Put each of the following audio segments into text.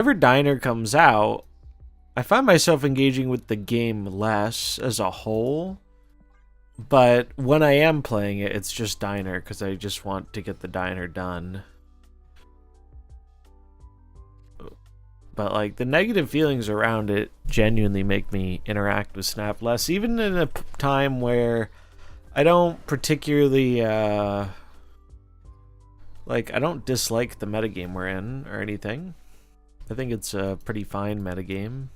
whenever Diner comes out, I find myself engaging with the game less as a whole. But when I am playing it, it's just Diner because I just want to get the Diner done. But like the negative feelings around it genuinely make me interact with Snap less, even in a time where I don't particularly like I don't dislike the metagame we're in or anything. I think it's a pretty fine metagame.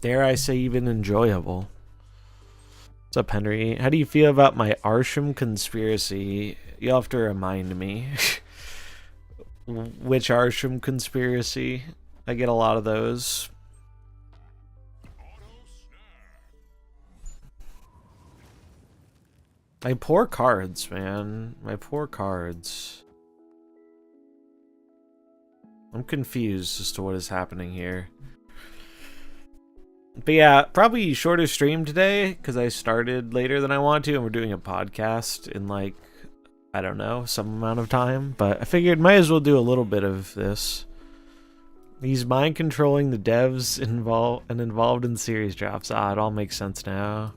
Dare I say even enjoyable. What's up, Henry? How do you feel about my Arsham conspiracy? You'll have to remind me. Which Arsham conspiracy? I get a lot of those. My poor cards, man. My poor cards. I'm confused as to what is happening here. But yeah, probably shorter stream today because I started later than I want to, and we're doing a podcast in like, I don't know, some amount of time. But I figured might as well do a little bit of this. He's mind controlling the devs involved in series drops. Ah, it all makes sense now.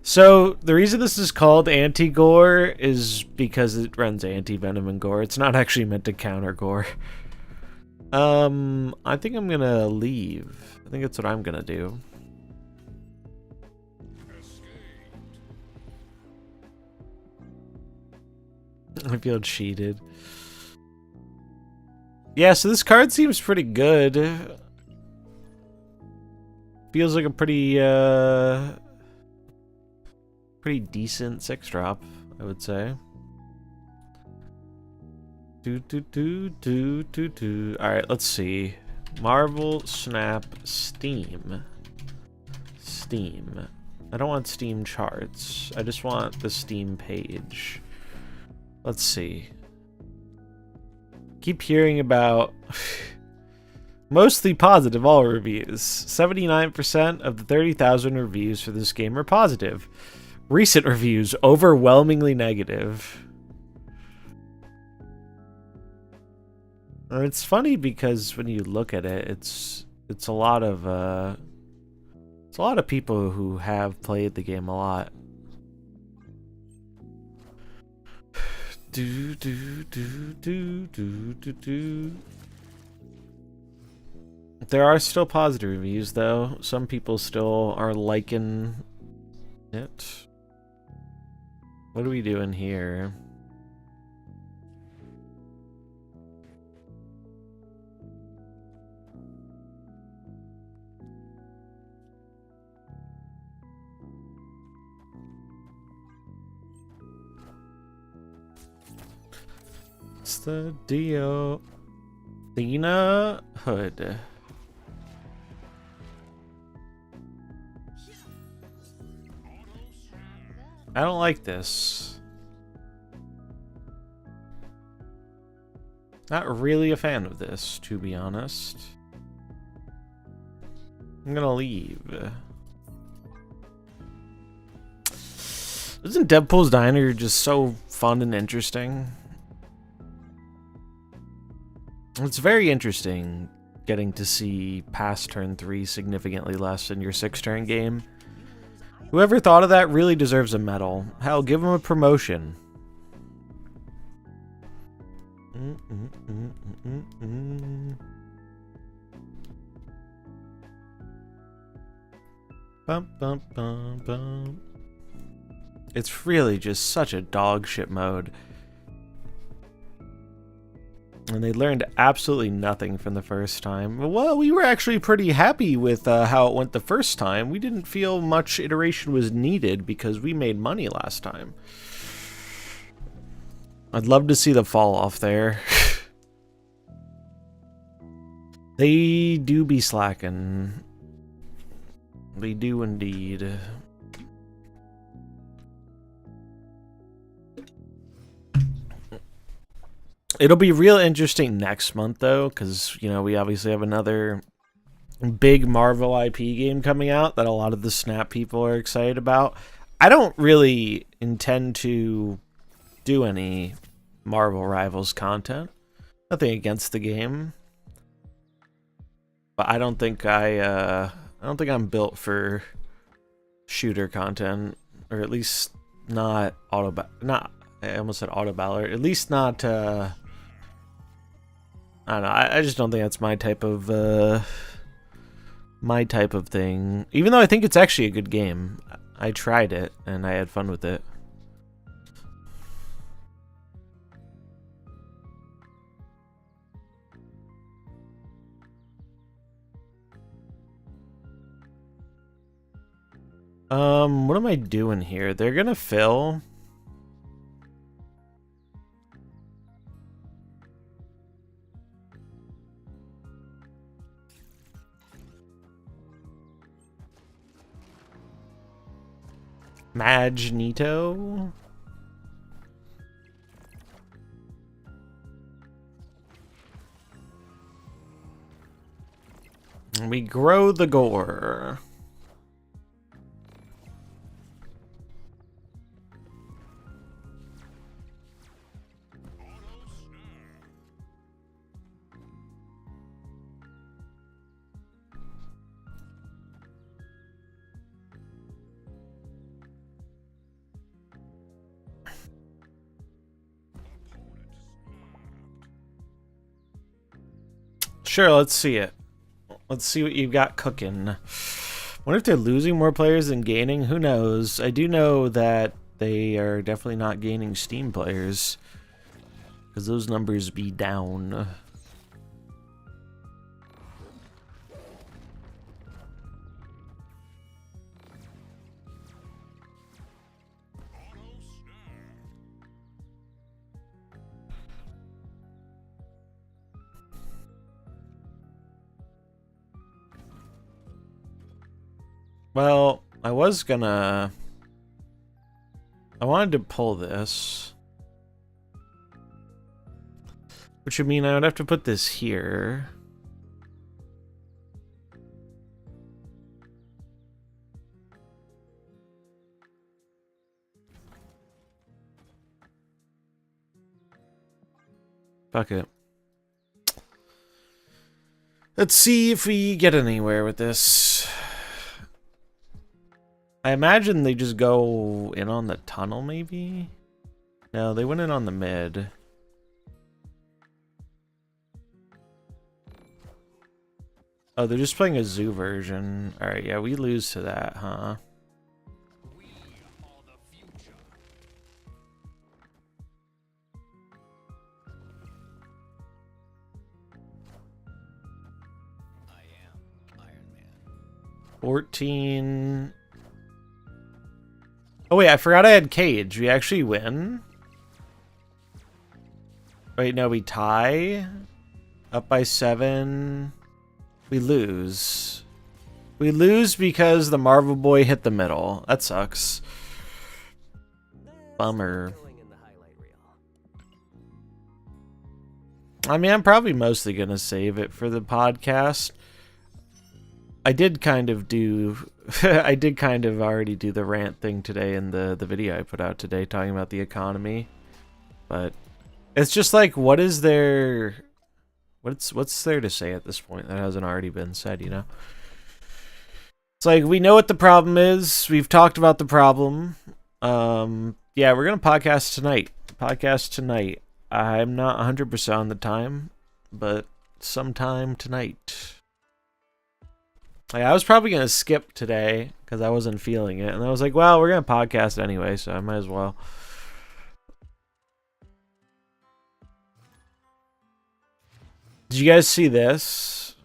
So the reason this is called anti-Gorr is because it runs anti-Venom and Gorr. It's not actually meant to counter Gorr. I think I'm gonna leave. I think that's what I'm gonna do. I feel cheated. Yeah, so this card seems pretty good. Feels like a pretty decent 6-drop, I would say. Alright, let's see. Marvel, Snap, Steam. Steam. I don't want Steam charts. I just want the Steam page. Let's see. Keep hearing about mostly positive all reviews. 79% of the 30,000 reviews for this game are positive. Recent reviews overwhelmingly negative. It's funny because when you look at it, it's a lot of people who have played the game a lot. There are still positive reviews though. Some people still are liking it. What are we doing here? It's the deal. Athena Hood. I don't like this. Not really a fan of this, to be honest. I'm gonna leave. Isn't Deadpool's Diner just so fun and interesting? It's very interesting getting to see past turn 3 significantly less in your 6-turn game. Whoever thought of that really deserves a medal. Hell, give him a promotion. Bum, bum, bum, bum. It's really just such a dog shit mode. And they learned absolutely nothing from the first time. Well, we were actually pretty happy with how it went the first time. We didn't feel much iteration was needed because we made money last time. I'd love to see the fall off there. They do be slacking. They do indeed. It'll be real interesting next month, though, because, you know, we obviously have another big Marvel IP game coming out that a lot of the Snap people are excited about. I don't really intend to do any Marvel Rivals content. Nothing against the game, but I don't think I'm built for shooter content, or at least not I almost said auto battle, at least not I don't know, I just don't think that's my type of thing, even though I think it's actually a good game. I tried it and I had fun with it. What am I doing here? They're gonna fill. Magneto? We grow the Gorr. Sure, let's see it. Let's see what you've got cooking. Wonder if they're losing more players than gaining? Who knows? I do know that they are definitely not gaining Steam players, because those numbers be down. Well, I wanted to pull this, which would mean I would have to put this here. Fuck it. Let's see if we get anywhere with this. I imagine they just go in on the tunnel, maybe? No, they went in on the mid. Oh, they're just playing a zoo version. Alright, yeah, we lose to that, huh? We are the future. I am Iron Man. 14... Oh wait, I forgot I had Cage. We actually win? Wait, no, we tie? Up by 7. We lose. We lose because the Marvel Boy hit the middle. That sucks. Bummer. I mean, I'm probably mostly gonna save it for the podcast. I did kind of do... I did kind of already do the rant thing today in the video I put out today talking about the economy. But it's just like, what is there... What's there to say at this point that hasn't already been said, you know? It's like, we know what the problem is. We've talked about the problem. Yeah, we're going to podcast tonight. I'm not 100% on the time, but sometime tonight. Like, I was probably going to skip today because I wasn't feeling it. And I was like, well, we're going to podcast anyway, so I might as well. Did you guys see this?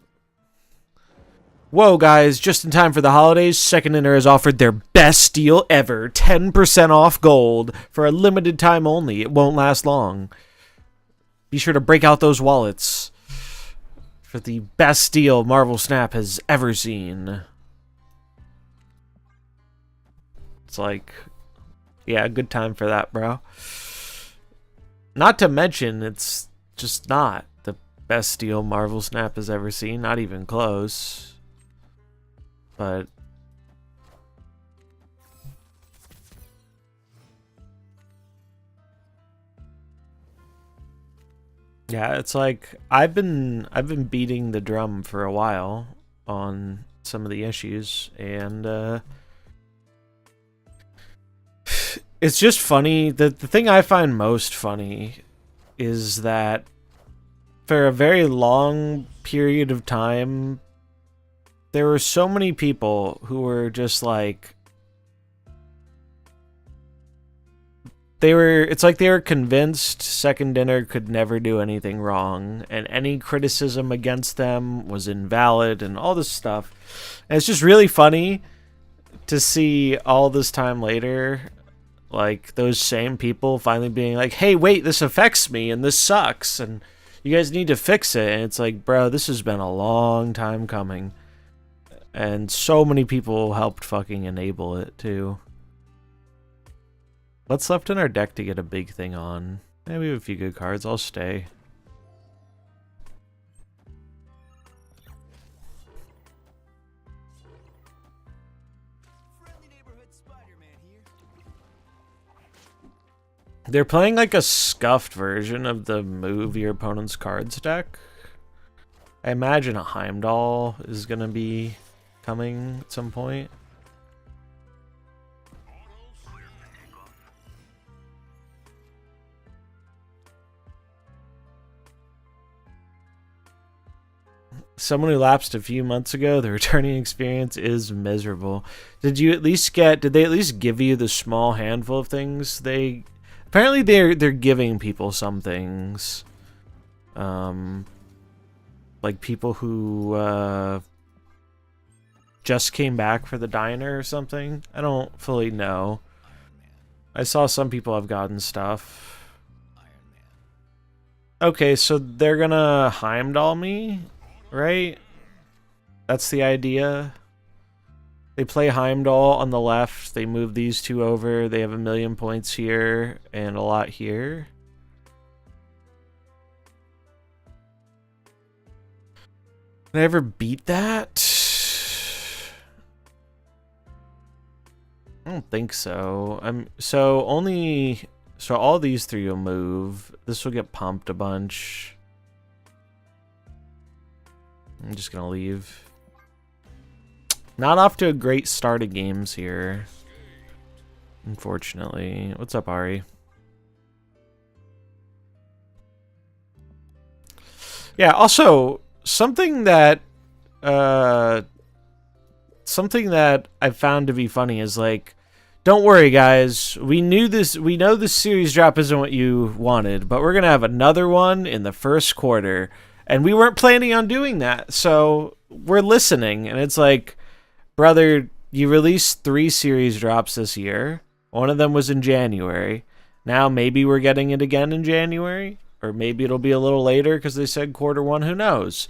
Whoa, guys, just in time for the holidays, Second Inner has offered their best deal ever. 10% off gold for a limited time only. It won't last long. Be sure to break out those wallets for the best deal Marvel Snap has ever seen. It's like, yeah, good time for that, bro. Not to mention, it's just not the best deal Marvel Snap has ever seen. Not even close. But Yeah, it's like I've been beating the drum for a while on some of the issues, and it's just funny. The thing I find most funny is that for a very long period of time, there were so many people who were just like, it's like they were convinced Second Dinner could never do anything wrong, and any criticism against them was invalid, and all this stuff. And it's just really funny to see all this time later, like, those same people finally being like, hey, wait, this affects me, and this sucks, and you guys need to fix it. And it's like, bro, this has been a long time coming. And so many people helped fucking enable it, too. What's left in our deck to get a big thing on? Yeah, we have a few good cards. I'll stay. They're playing like a scuffed version of the move your opponent's cards deck. I imagine a Heimdall is going to be coming at some point. Someone who lapsed a few months ago, the returning experience is miserable. Did they at least give you the small handful of things apparently they're giving people some things. Like people who just came back for the diner or something. I don't fully know. I saw some people have gotten stuff. Okay, so they're gonna Heimdall me? Right? That's the idea. They play Heimdall on the left. They move these two over. They have 1,000,000 points here and a lot here. Can I ever beat that? I don't think so. So all these three will move. This will get pumped a bunch. I'm just gonna leave. Not off to a great start of games here, unfortunately. What's up, Ari? Yeah, also, something that I found to be funny is like, don't worry guys, we know this series drop isn't what you wanted, but we're gonna have another one in the first quarter. And we weren't planning on doing that, so we're listening. And it's like, brother, you released 3 series drops this year. One of them was in January. Now maybe we're getting it again in January. Or maybe it'll be a little later because they said quarter 1, who knows.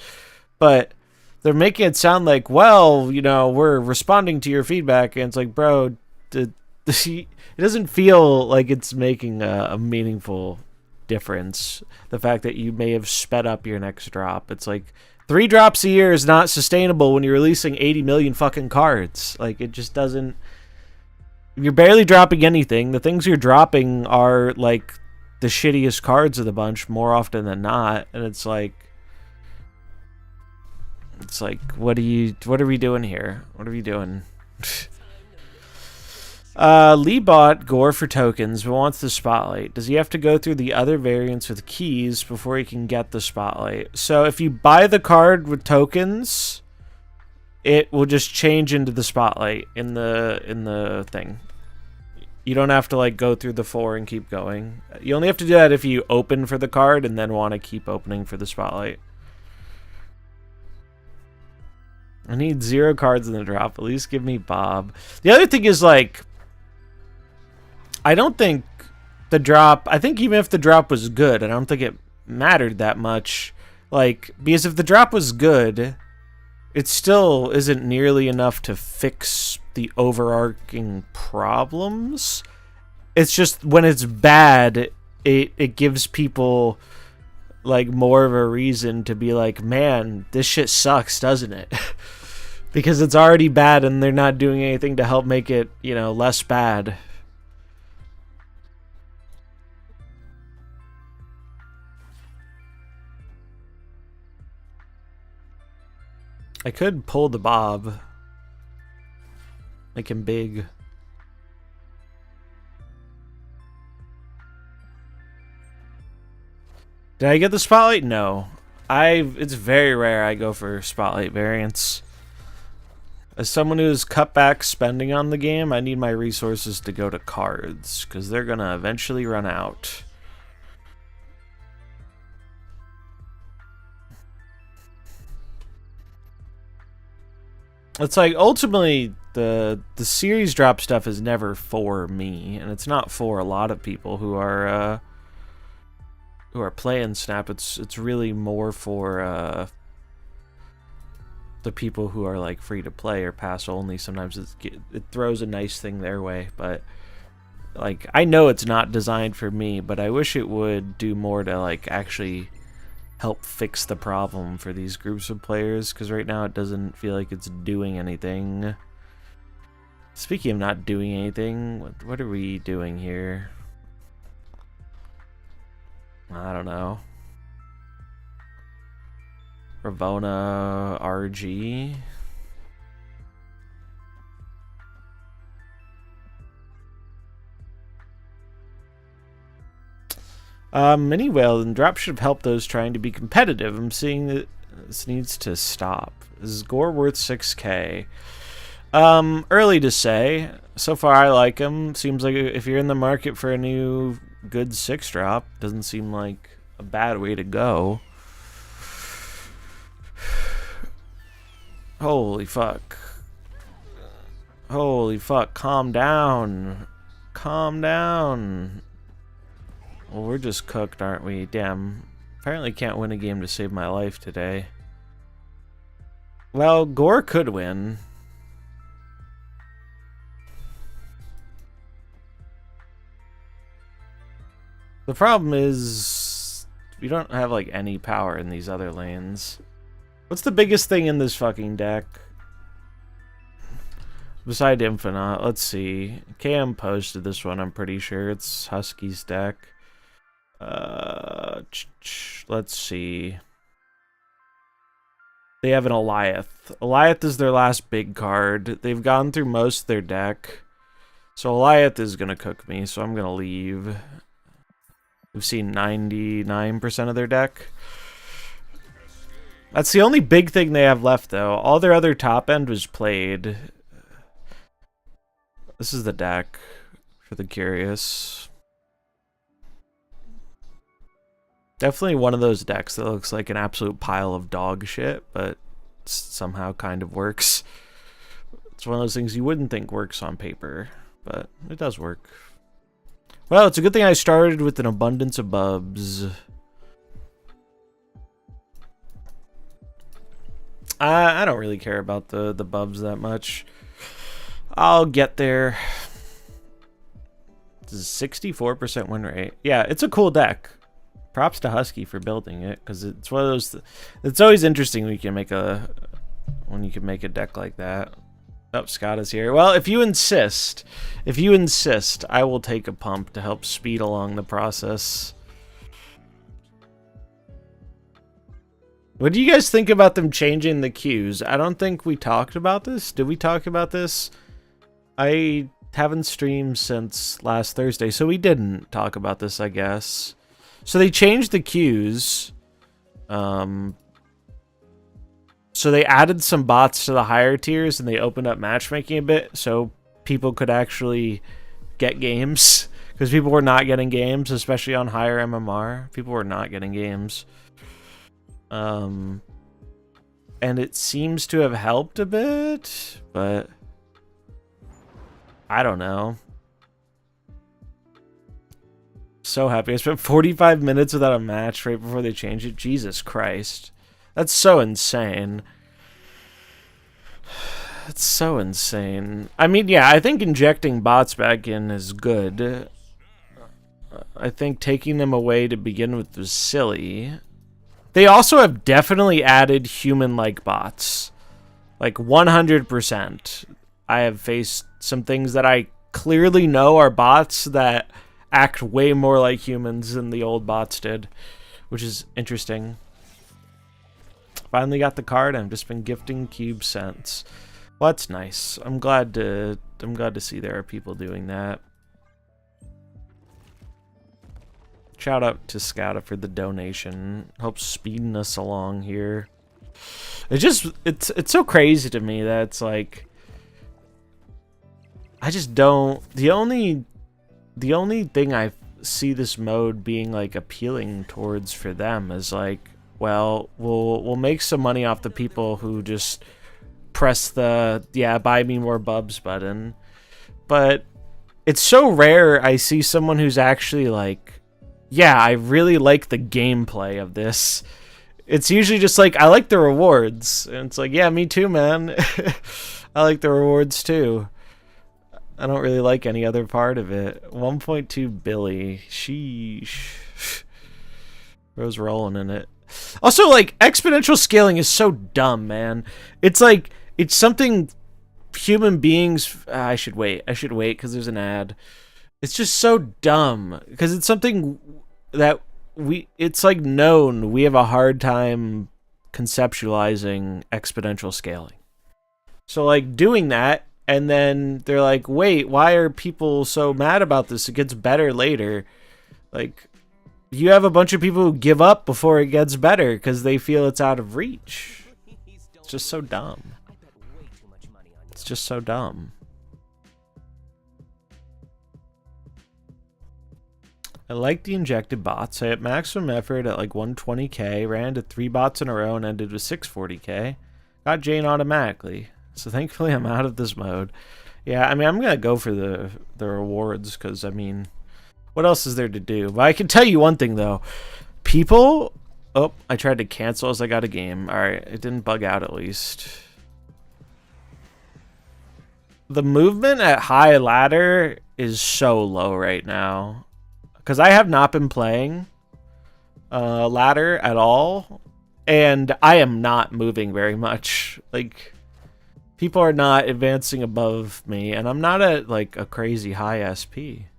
But they're making it sound like, well, you know, we're responding to your feedback. And it's like, bro, it doesn't feel like it's making a meaningful difference. The fact that you may have sped up your next drop. It's like 3 drops a year is not sustainable when you're releasing 80 million fucking cards. Like, it just doesn't. You're barely dropping anything. The things you're dropping are like the shittiest cards of the bunch more often than not. And it's like what are we doing here? What are we doing? Lee bought Gorr for tokens but wants the spotlight. Does he have to go through the other variants with keys before he can get the spotlight? So if you buy the card with tokens, it will just change into the spotlight in the thing. You don't have to like go through the 4 and keep going. You only have to do that if you open for the card and then want to keep opening for the spotlight. I need 0 cards in the drop. At least give me Bob. The other thing is like, I don't think the drop, I think even if the drop was good, I don't think it mattered that much. Like, because if the drop was good, it still isn't nearly enough to fix the overarching problems. It's just when it's bad, it gives people like more of a reason to be like, man, this shit sucks, doesn't it? Because it's already bad and they're not doing anything to help make it, you know, less bad. I could pull the Bob. Make him big. Did I get the spotlight? No. It's very rare I go for spotlight variants. As someone who's cut back spending on the game, I need my resources to go to cards, because they're gonna eventually run out. It's like, ultimately, the series drop stuff is never for me, and it's not for a lot of people who are playing Snap. It's really more for the people who are like free to play or pass only. Sometimes it throws a nice thing their way, but like, I know it's not designed for me, but I wish it would do more to like actually help fix the problem for these groups of players, because right now it doesn't feel like it's doing anything. Speaking of not doing anything, what are we doing here? I don't know. Ravona RG. Anyway, and drop should have helped those trying to be competitive. I'm seeing that this needs to stop. Is Gorr worth 6K? Early to say. So far, I like him. Seems like if you're in the market for a new good 6-drop, doesn't seem like a bad way to go. Holy fuck. Holy fuck, calm down. Calm down. Well, we're just cooked, aren't we? Damn. Apparently can't win a game to save my life today. Well, Gorr could win. The problem is we don't have like any power in these other lanes. What's the biggest thing in this fucking deck? Beside Infinite, let's see. KM posted this one, I'm pretty sure. It's Husky's deck. Let's see. They have an Eliath. Eliath is their last big card. They've gone through most of their deck. So Eliath is going to cook me, so I'm going to leave. We've seen 99% of their deck. That's the only big thing they have left, though. All their other top end was played. This is the deck for the curious. Definitely one of those decks that looks like an absolute pile of dog shit, but somehow kind of works. It's one of those things you wouldn't think works on paper, but it does work. Well, it's a good thing I started with an abundance of bubs. I don't really care about the bubs that much. I'll get there. This is 64% win rate. Yeah, it's a cool deck. Props to Husky for building it, because it's one of those. It's always interesting when you can make a deck like that. Oh, Scott is here. Well, if you insist, I will take a pump to help speed along the process. What do you guys think about them changing the queues? I don't think we talked about this. Did we talk about this? I haven't streamed since last Thursday, so we didn't talk about this, I guess. So they changed the queues. So they added some bots to the higher tiers, and they opened up matchmaking a bit, so people could actually get games. Because people were not getting games, especially on higher MMR. People were not getting games. And it seems to have helped a bit, but I don't know. So happy. I spent 45 minutes without a match right before they changed it. Jesus Christ. That's so insane. That's so insane. I mean, yeah, I think injecting bots back in is good. I think taking them away to begin with was silly. They also have definitely added human-like bots. Like, 100%. I have faced some things that I clearly know are bots that act way more like humans than the old bots did, which is interesting. Finally got the card. I've just been gifting cubes since. Well, that's nice. I'm glad to see there are people doing that. Shout out to Scouta for the donation. Helps speeding us along here. It's so crazy to me that it's like I just don't. The only thing I see this mode being like appealing towards for them is like, well, we'll make some money off the people who just press the buy me more bubs button. But it's so rare I see someone who's actually like, yeah, I really like the gameplay of this. It's usually just like, I like the rewards. And it's like, yeah, me too, man. I like the rewards too. I don't really like any other part of it. 1.2 Billy. Sheesh. Rose rolling in it. Also, like, exponential scaling is so dumb, man. It's like, it's something human beings... I should wait because there's an ad. It's just so dumb because it's something that it's like known we have a hard time conceptualizing exponential scaling. So like doing that, and then they're like, wait, why are people so mad about this? It gets better later. Like, you have a bunch of people who give up before it gets better because they feel it's out of reach. It's just so dumb. It's just so dumb. I like the injected bots. I had maximum effort at like 120k, ran into 3 bots in a row and ended with 640k. Got Jane automatically. So thankfully I'm out of this mode. Yeah, I mean, I'm going to go for the rewards because, I mean, what else is there to do? But I can tell you one thing, though. People... Oh, I tried to cancel as I got a game. Alright, it didn't bug out at least. The movement at high ladder is so low right now. Because I have not been playing ladder at all. And I am not moving very much. Like, people are not advancing above me. And I'm not at, like, a crazy high SP.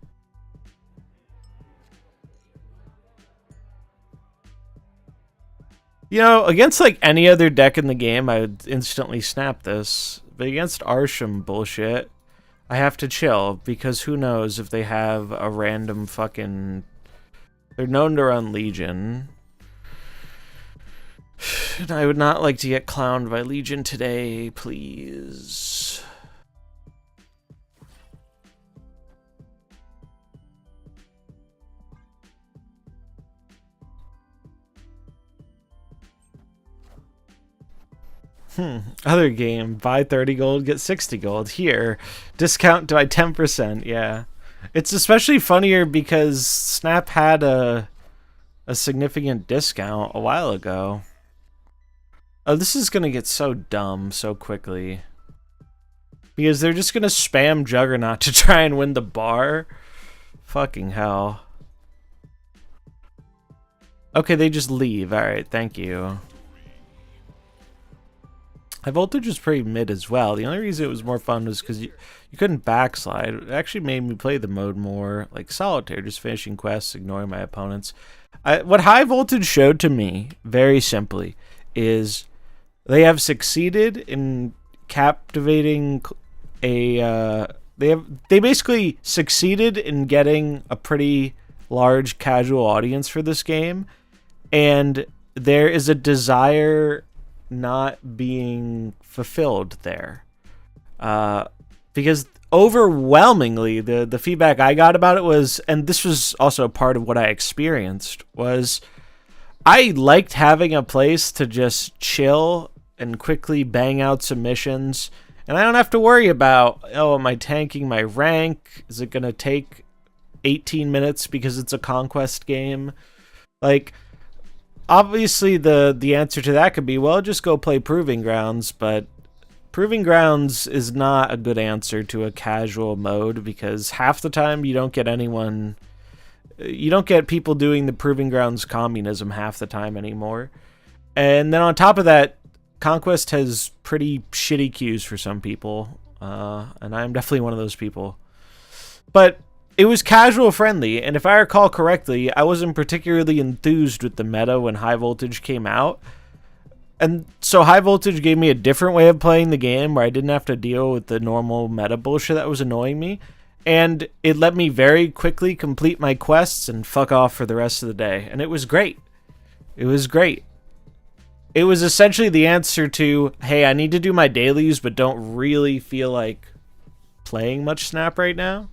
You know, against, like, any other deck in the game, I would instantly snap this. But against Arsham bullshit, I have to chill, because who knows if they have a random fucking... They're known to run Legion. And I would not like to get clowned by Legion today, please. Other game, buy 30 gold, get 60 gold. Here, discount by 10%, yeah. It's especially funnier because Snap had a significant discount a while ago. Oh, this is gonna get so dumb so quickly. Because they're just gonna spam Juggernaut to try and win the bar? Fucking hell. Okay, they just leave. Alright, thank you. High voltage was pretty mid as well. The only reason it was more fun was because you couldn't backslide. It actually made me play the mode more like solitaire, just finishing quests, ignoring my opponents. What high voltage showed to me, very simply, is they have succeeded in captivating a... They basically succeeded in getting a pretty large casual audience for this game, and there is a desire not being fulfilled there, because overwhelmingly the feedback I got about it was, and this was also part of what I experienced, was I liked having a place to just chill and quickly bang out some missions, and I don't have to worry about, oh, am I tanking my rank? Is it gonna take 18 minutes because it's a conquest game? Like, obviously, the answer to that could be, well, just go play Proving Grounds, but Proving Grounds is not a good answer to a casual mode because half the time you don't get anyone... You don't get people doing the Proving Grounds communism half the time anymore. And then on top of that, Conquest has pretty shitty queues for some people, and I'm definitely one of those people. But it was casual friendly, and if I recall correctly, I wasn't particularly enthused with the meta when High Voltage came out. And so High Voltage gave me a different way of playing the game where I didn't have to deal with the normal meta bullshit that was annoying me. And it let me very quickly complete my quests and fuck off for the rest of the day. And it was great. It was great. It was essentially the answer to, hey, I need to do my dailies but don't really feel like playing much Snap right now.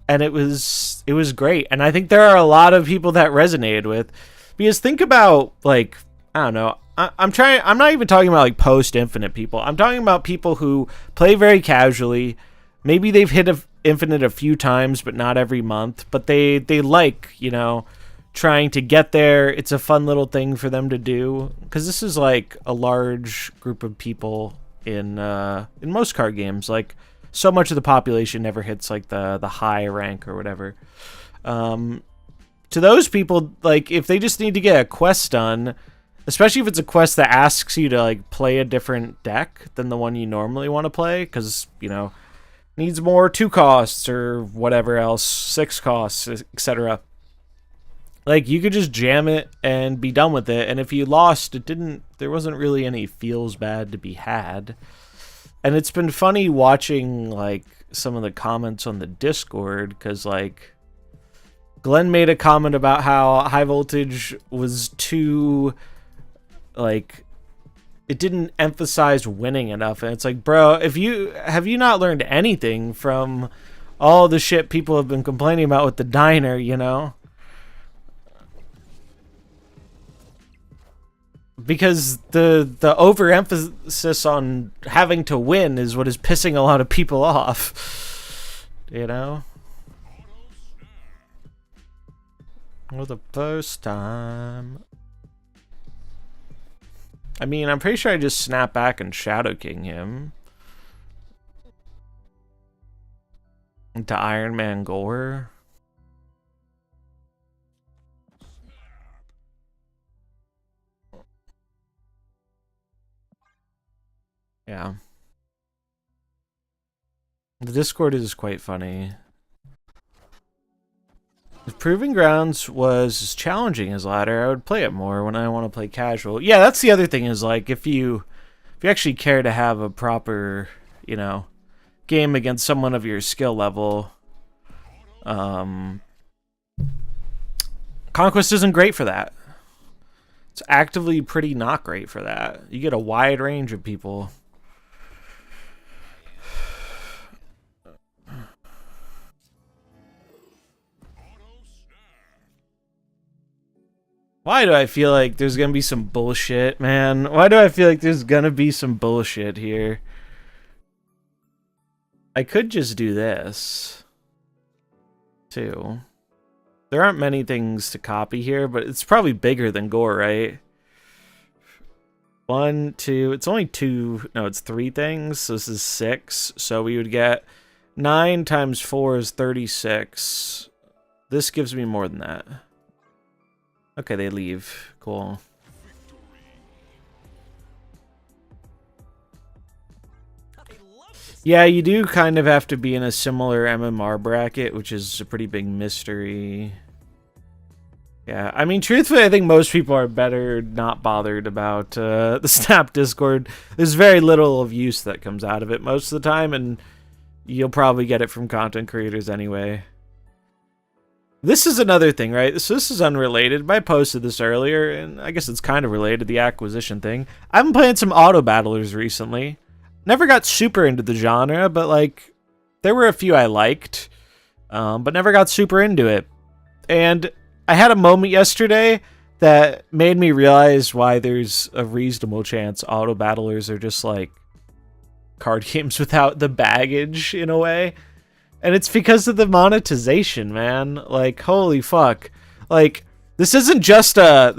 And it was great. And I think there are a lot of people that resonated with, because think about, like, I don't know, I'm not even talking about like post Infinite people. I'm talking about people who play very casually. Maybe they've hit Infinite a few times, but not every month. But they like, you know, trying to get there. It's a fun little thing for them to do, because this is like a large group of people in most card games. Like, so much of the population never hits like the high rank or whatever. To those people, like, if they just need to get a quest done, especially if it's a quest that asks you to like play a different deck than the one you normally want to play, because, you know, needs more 2 costs or whatever else, 6 costs, etc. Like, you could just jam it and be done with it. And if you lost, there wasn't really any feels bad to be had. And it's been funny watching like some of the comments on the Discord, because like Glenn made a comment about how High Voltage was too, like, it didn't emphasize winning enough. And it's like, bro, have you not learned anything from all the shit people have been complaining about with the diner, you know? Because the overemphasis on having to win is what is pissing a lot of people off, you know? For the first time. I mean, I'm pretty sure I just snap back and Shadow King him. Into Iron Man Gorr. Yeah. The Discord is quite funny. If Proving Grounds was as challenging as Ladder, I would play it more when I want to play casual. Yeah, that's the other thing, is like, if you actually care to have a proper, you know, game against someone of your skill level, Conquest isn't great for that. It's actively pretty not great for that. You get a wide range of people. Why do I feel like there's gonna be some bullshit, man? Why do I feel like there's gonna be some bullshit here? I could just do this, too. There aren't many things to copy here, but it's probably bigger than Gorr, right? 1, 2, it's only 2, no, it's 3 things, so this is 6. So we would get 9 times 4 is 36. This gives me more than that. Okay, they leave. Cool. Yeah, you do kind of have to be in a similar MMR bracket, which is a pretty big mystery. Yeah, I mean, truthfully, I think most people are better not bothered about the Snap Discord. There's very little of use that comes out of it most of the time, and you'll probably get it from content creators anyway. This is another thing, right? So this is unrelated, but I posted this earlier, and I guess it's kind of related, the acquisition thing. I've been playing some auto battlers recently. Never got super into the genre, but like, there were a few I liked, but never got super into it. And I had a moment yesterday that made me realize why there's a reasonable chance auto battlers are just like card games without the baggage in a way. And it's because of the monetization, man. Like, holy fuck. Like, this isn't just a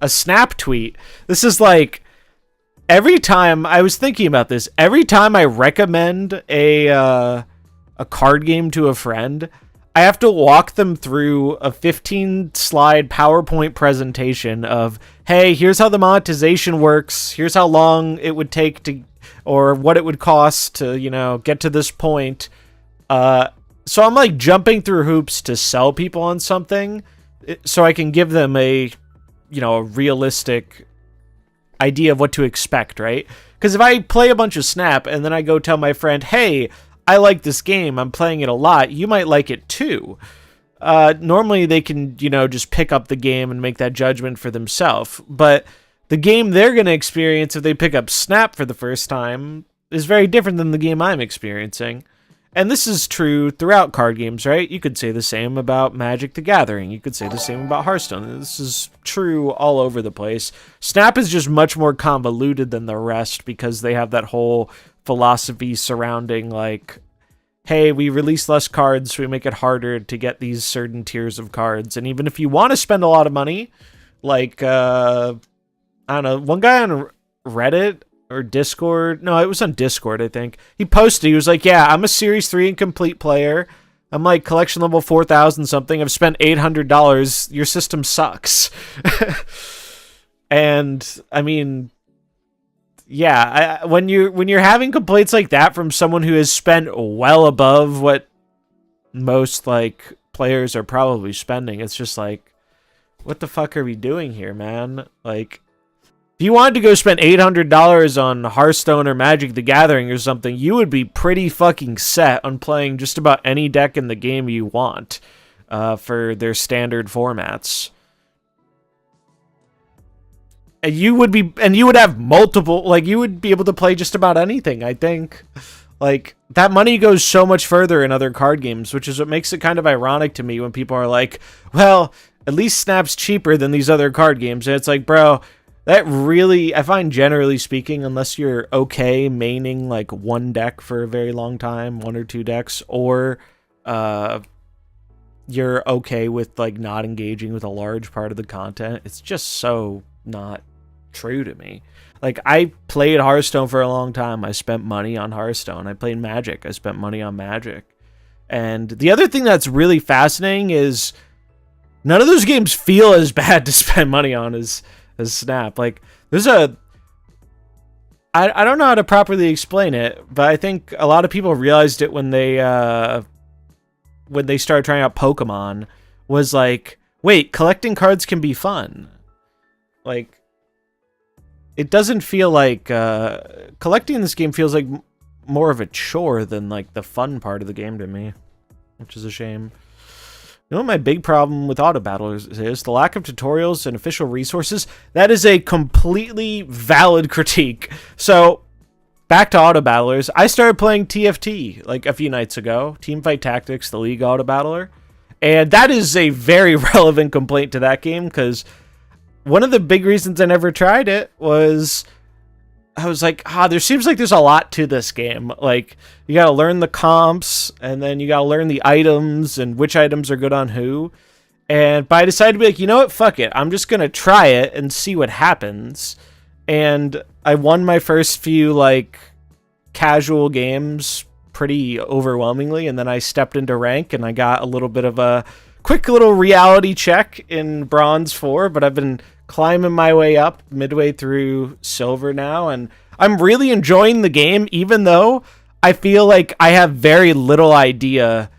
Snap tweet. This is like, every time I was thinking about this, every time I recommend a card game to a friend, I have to walk them through a 15-slide PowerPoint presentation of, hey, here's how the monetization works. Here's how long it would take to, or what it would cost to, you know, get to this point. So I'm like jumping through hoops to sell people on something so I can give them a a realistic idea of what to expect, right? Because if I play a bunch of Snap and then I go tell my friend, hey, I like this game, I'm playing it a lot, you might like it too. Normally they can, just pick up the game and make that judgment for themselves. But the game they're going to experience if they pick up Snap for the first time is very different than the game I'm experiencing. And this is true throughout card games, right? You could say the same about Magic the Gathering. You could say the same about Hearthstone. This is true all over the place. Snap is just much more convoluted than the rest because they have that whole philosophy surrounding, like, hey, we release less cards, so we make it harder to get these certain tiers of cards. And even if you want to spend a lot of money, like, I don't know, one guy on Reddit or Discord, no, it was on Discord, I think, he posted, he was like, yeah, I'm a Series 3 incomplete player, I'm like collection level 4,000 something, I've spent $800, your system sucks. And, I mean, yeah, when you're having complaints like that from someone who has spent well above what most, like, players are probably spending, it's just like, what the fuck are we doing here, man? Like, if you wanted to go spend $800 on Hearthstone or Magic the Gathering or something, you would be pretty fucking set on playing just about any deck in the game you want for their standard formats. And you would have multiple, like, you would be able to play just about anything, I think. Like, that money goes so much further in other card games, which is what makes it kind of ironic to me when people are like, well, at least Snap's cheaper than these other card games. And it's like, bro, that really, I find generally speaking, unless you're okay maining like one deck for a very long time, one or two decks, or you're okay with like not engaging with a large part of the content, it's just so not true to me. Like, I played Hearthstone for a long time. I spent money on Hearthstone. I played Magic. I spent money on Magic. And the other thing that's really fascinating is none of those games feel as bad to spend money on as Snap. Like, there's I don't know how to properly explain it, but I think a lot of people realized it when they started trying out Pokemon, was like, wait, collecting cards can be fun. Like, it doesn't feel like collecting in this game feels like more of a chore than like the fun part of the game to me, which is a shame. You know what my big problem with auto battlers is? The lack of tutorials and official resources. That is a completely valid critique. So, back to auto battlers. I started playing TFT like a few nights ago. Teamfight Tactics, the League auto battler. And that is a very relevant complaint to that game, because one of the big reasons I never tried it was I was like, there seems like there's a lot to this game. Like, you gotta learn the comps, and then you gotta learn the items, and which items are good on who. But I decided to be like, you know what, fuck it. I'm just gonna try it and see what happens. And I won my first few, like, casual games pretty overwhelmingly, and then I stepped into rank, and I got a little bit of a quick little reality check in Bronze 4, but I've been climbing my way up midway through Silver now, and I'm really enjoying the game, even though I feel like I have very little idea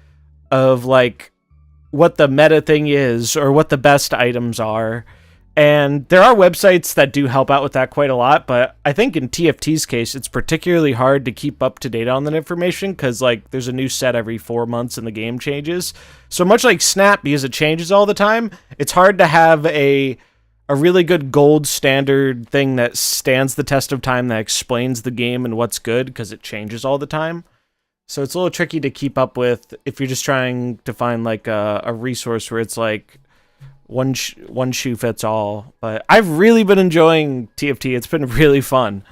of like what the meta thing is or what the best items are. And there are websites that do help out with that quite a lot, but I think in TFT's case, it's particularly hard to keep up to date on that information because, like, there's a new set every 4 months and the game changes. So much like Snap, because it changes all the time, it's hard to have a really good gold standard thing that stands the test of time that explains the game and what's good because it changes all the time. So it's a little tricky to keep up with if you're just trying to find, like, a resource where it's, like, one shoe fits all. But I've really been enjoying TFT. It's been really fun.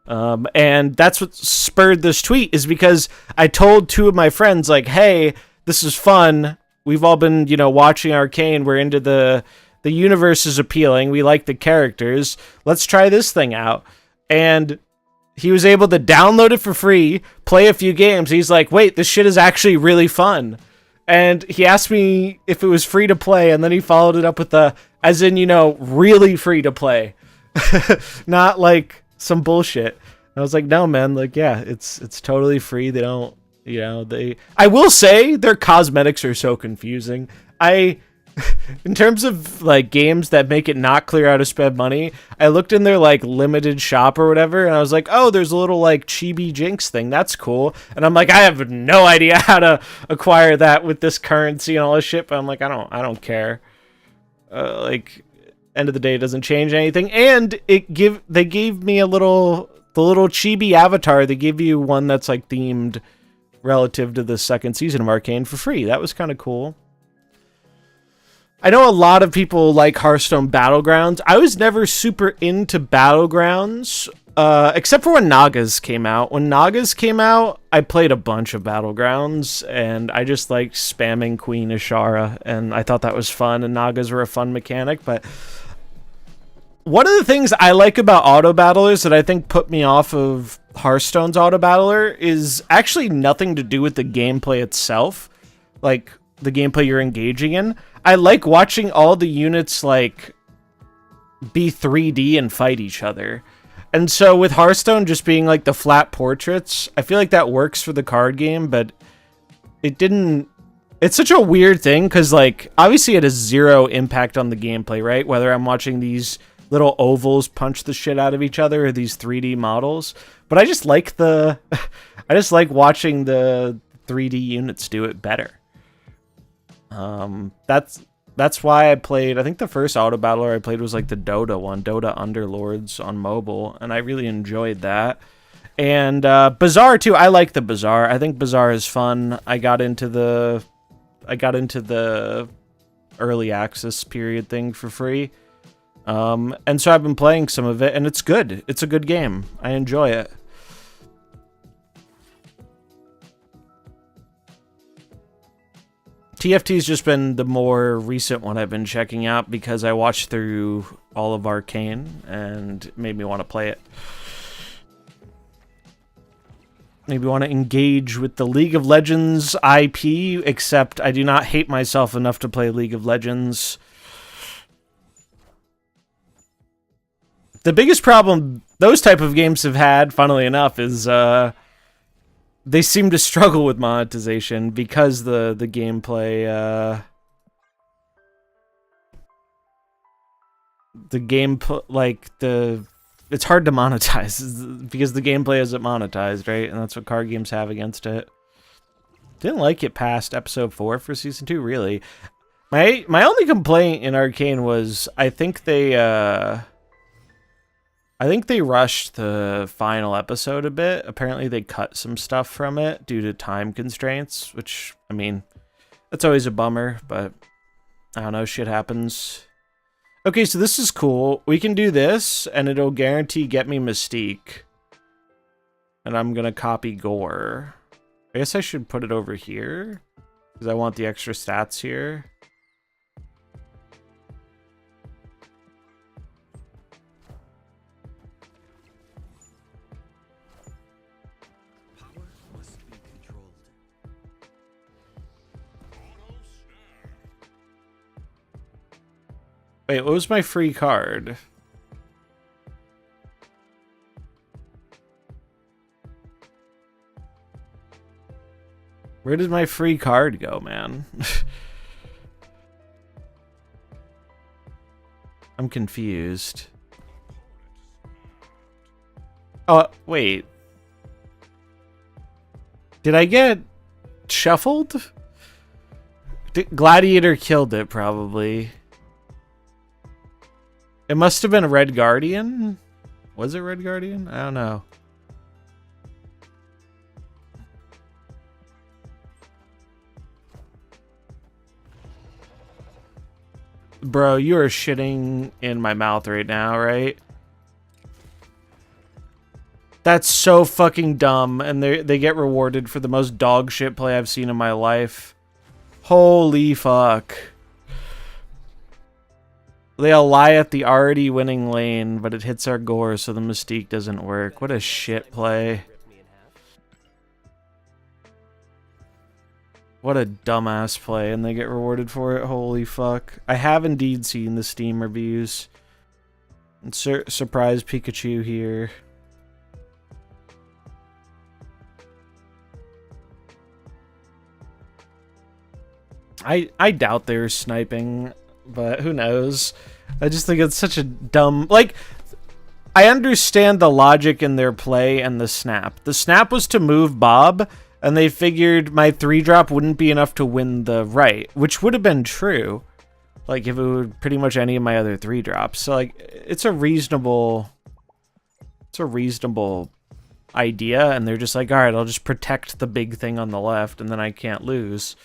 And that's what spurred this tweet, is because I told two of my friends, like, hey, this is fun. We've all been, watching Arcane. We're into the universe is appealing. We like the characters. Let's try this thing out. And he was able to download it for free, play a few games. He's like, wait, this shit is actually really fun. And he asked me if it was free to play, and then he followed it up with as in, really free to play. Not like some bullshit. And I was like, no, man, like, yeah, it's totally free. They don't, I will say their cosmetics are so confusing. I In terms of like games that make it not clear how to spend money, I looked in their like limited shop or whatever, and I was like, oh, there's a little like Chibi Jinx thing. That's cool. And I'm like, I have no idea how to acquire that with this currency and all this shit. But I'm like, I don't care. Like, end of the day, it doesn't change anything. And they gave me the little Chibi avatar. They give you one that's like themed relative to the second season of Arcane for free. That was kind of cool. I know a lot of people like Hearthstone Battlegrounds. I was never super into Battlegrounds, except for when Nagas came out. When Nagas came out, I played a bunch of Battlegrounds, and I just liked spamming Queen Ashara, and I thought that was fun, and Nagas were a fun mechanic. But one of the things I like about auto battlers that I think put me off of Hearthstone's auto battler is actually nothing to do with the gameplay itself, like the gameplay you're engaging in. I like watching all the units like be 3D and fight each other. And so with Hearthstone just being like the flat portraits, I feel like that works for the card game, but it didn't. It's such a weird thing because like obviously it has zero impact on the gameplay, right? Whether I'm watching these little ovals punch the shit out of each other or these 3D models, but I just like I just like watching the 3D units do it better. That's why I played, I think the first auto battler I played was like the Dota one, Dota Underlords on mobile, and I really enjoyed that. And Bazaar too, I like the Bazaar. I think Bazaar is fun. I got into the early access period thing for free. And so I've been playing some of it, and it's good. It's a good game. I enjoy it. TFT's just been the more recent one I've been checking out because I watched through all of Arcane and it made me want to play it. Maybe want to engage with the League of Legends IP, except I do not hate myself enough to play League of Legends. The biggest problem those type of games have had, funnily enough, is they seem to struggle with monetization because the gameplay it's hard to monetize because the gameplay isn't monetized, right? And that's what card games have against it. Didn't like it past episode 4 for season 2, really. My only complaint in Arcane was I think they rushed the final episode a bit. Apparently they cut some stuff from it due to time constraints, which, I mean, that's always a bummer, but I don't know, shit happens. Okay, so this is cool. We can do this, and it'll guarantee get me Mystique. And I'm gonna copy Gorr. I guess I should put it over here, because I want the extra stats here. Wait, what was my free card? Where did my free card go, man? I'm confused. Oh, wait. Did I get shuffled? Gladiator killed it, probably. It must have been a Red Guardian. Was it Red Guardian? I don't know. Bro, you are shitting in my mouth right now, right? That's so fucking dumb, and they get rewarded for the most dog shit play I've seen in my life. Holy fuck. They all lie at the already winning lane, but it hits our Gorr, so the Mystique doesn't work. What a shit play. What a dumbass play, and they get rewarded for it. Holy fuck. I have indeed seen the Steam reviews. And surprise Pikachu here. I doubt they're sniping, but who knows? I just think it's such a dumb... Like, I understand the logic in their play and the snap. The snap was to move Bob, and they figured my 3-drop wouldn't be enough to win the right, which would have been true. Like, if it were pretty much any of my other 3-drops. So, like, it's a reasonable idea, and they're just like, alright, I'll just protect the big thing on the left, and then I can't lose.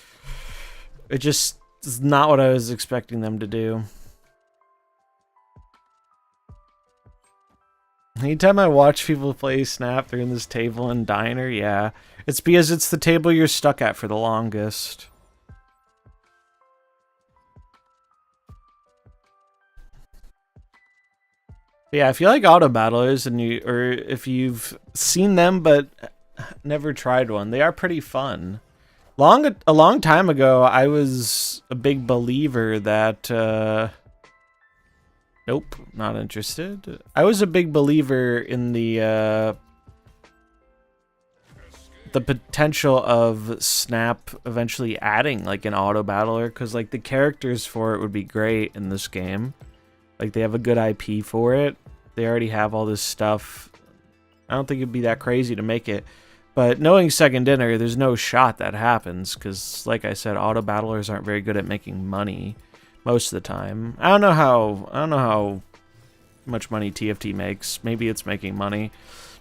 It just is not what I was expecting them to do. Anytime I watch people play Snap, they're in this table and diner, yeah. It's because it's the table you're stuck at for the longest. Yeah, if you like auto battlers and or if you've seen them but never tried one, they are pretty fun. A long time ago, I was a big believer that nope, not interested. I was a big believer in the potential of Snap eventually adding like an auto battler, because like the characters for it would be great in this game. Like they have a good IP for it. They already have all this stuff. I don't think it'd be that crazy to make it. But knowing Second Dinner, there's no shot that happens, because like I said, auto battlers aren't very good at making money most of the time. I don't know how much money TFT makes. Maybe it's making money.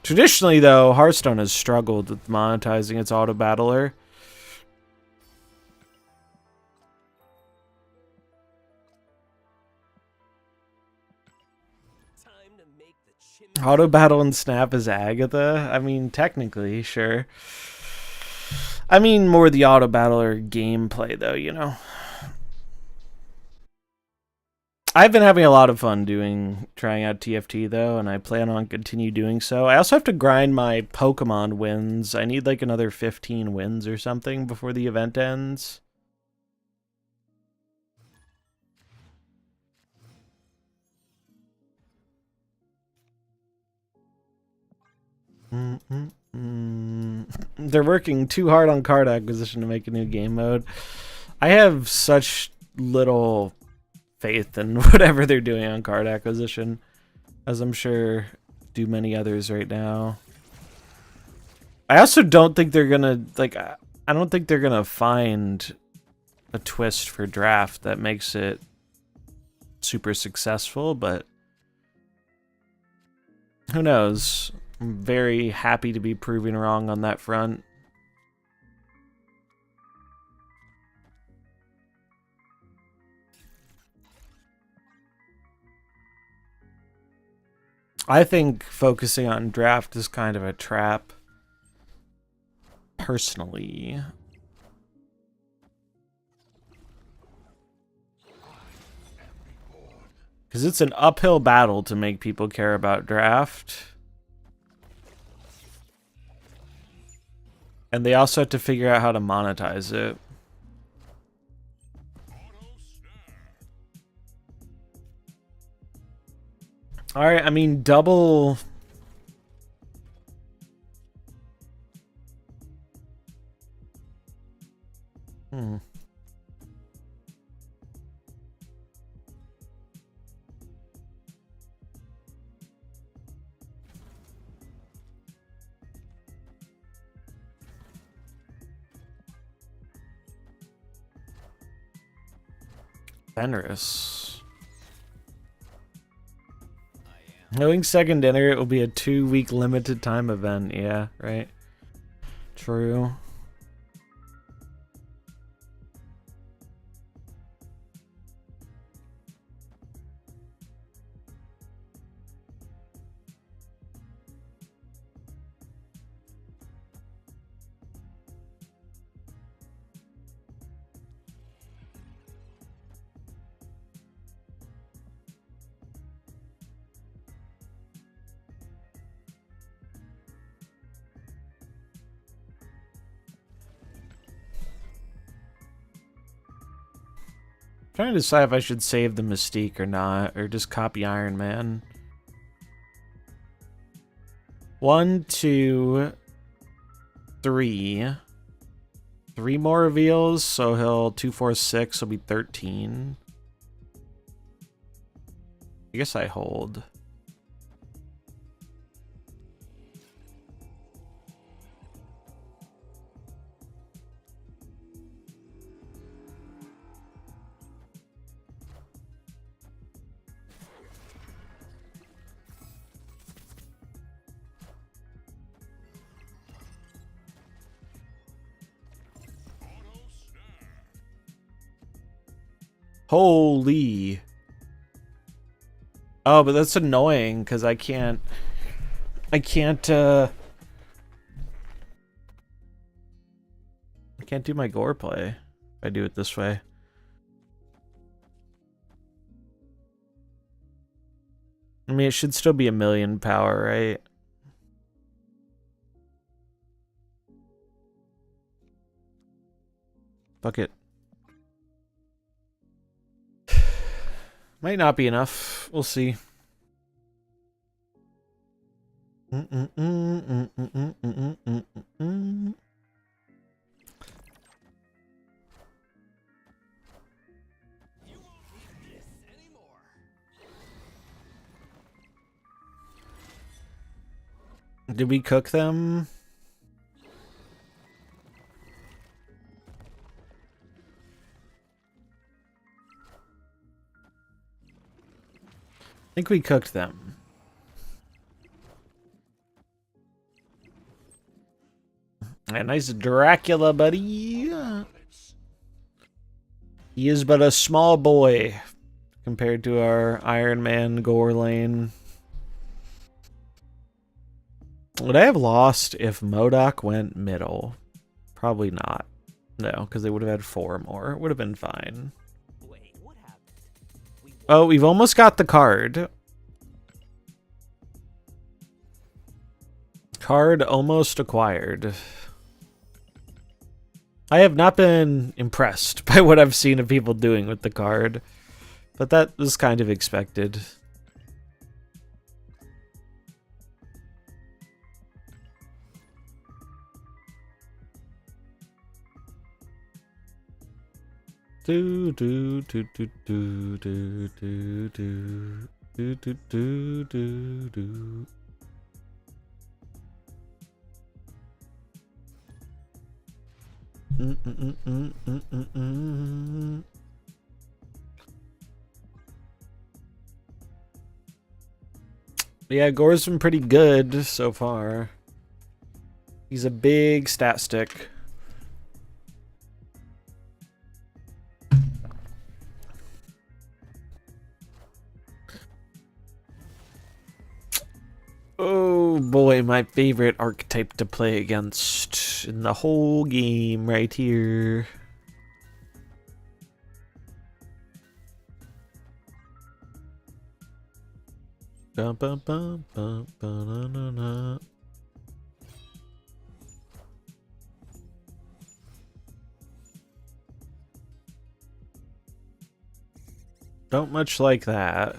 Traditionally though, Hearthstone has struggled with monetizing its auto battler. Auto battle and Snap is Agatha? I mean, technically, sure. I mean, more the auto battler gameplay, though, you know. I've been having a lot of fun trying out TFT, though, and I plan on continue doing so. I also have to grind my Pokemon wins. I need, like, another 15 wins or something before the event ends. They're working too hard on card acquisition to make a new game mode. I have such little faith in whatever they're doing on card acquisition, as I'm sure do many others right now. I also don't think they're gonna, like, I don't think they're gonna find a twist for draft that makes it super successful, but who knows? I'm very happy to be proven wrong on that front. I think focusing on draft is kind of a trap, personally. Because it's an uphill battle to make people care about draft. And they also have to figure out how to monetize it. Alright, I mean, double... Fenris. Knowing Second Dinner, it will be a 2-week limited time event. Yeah, right. True. Trying to decide if I should save the Mystique or not, or just copy Iron Man. 1, 2, 3. 3 more reveals, so he'll 2, 4, 6 will be 13. I guess I hold. Holy. Oh, but that's annoying because I can't I can't do my Gorr play if I do it this way. I mean, it should still be 1,000,000 power, right? Fuck it. Might not be enough. We'll see. Did we cook them? I think we cooked them. A nice Dracula, buddy. He is but a small boy compared to our Iron Man Gorr lane. Would I have lost if MODOK went middle? Probably not. No, because they would have had 4 more. It would have been fine. Wait, what happened? Oh, we've almost got the card. Card almost acquired. I have not been impressed by what I've seen of people doing with the card, but that was kind of expected. Do do do do do do do do do do do do do. Yeah, Gorr's been pretty good so far. He's a big stat stick. Oh boy, my favorite archetype to play against in the whole game right here. Bum, bum, bum, bum, ba-na-na-na. Don't much like that.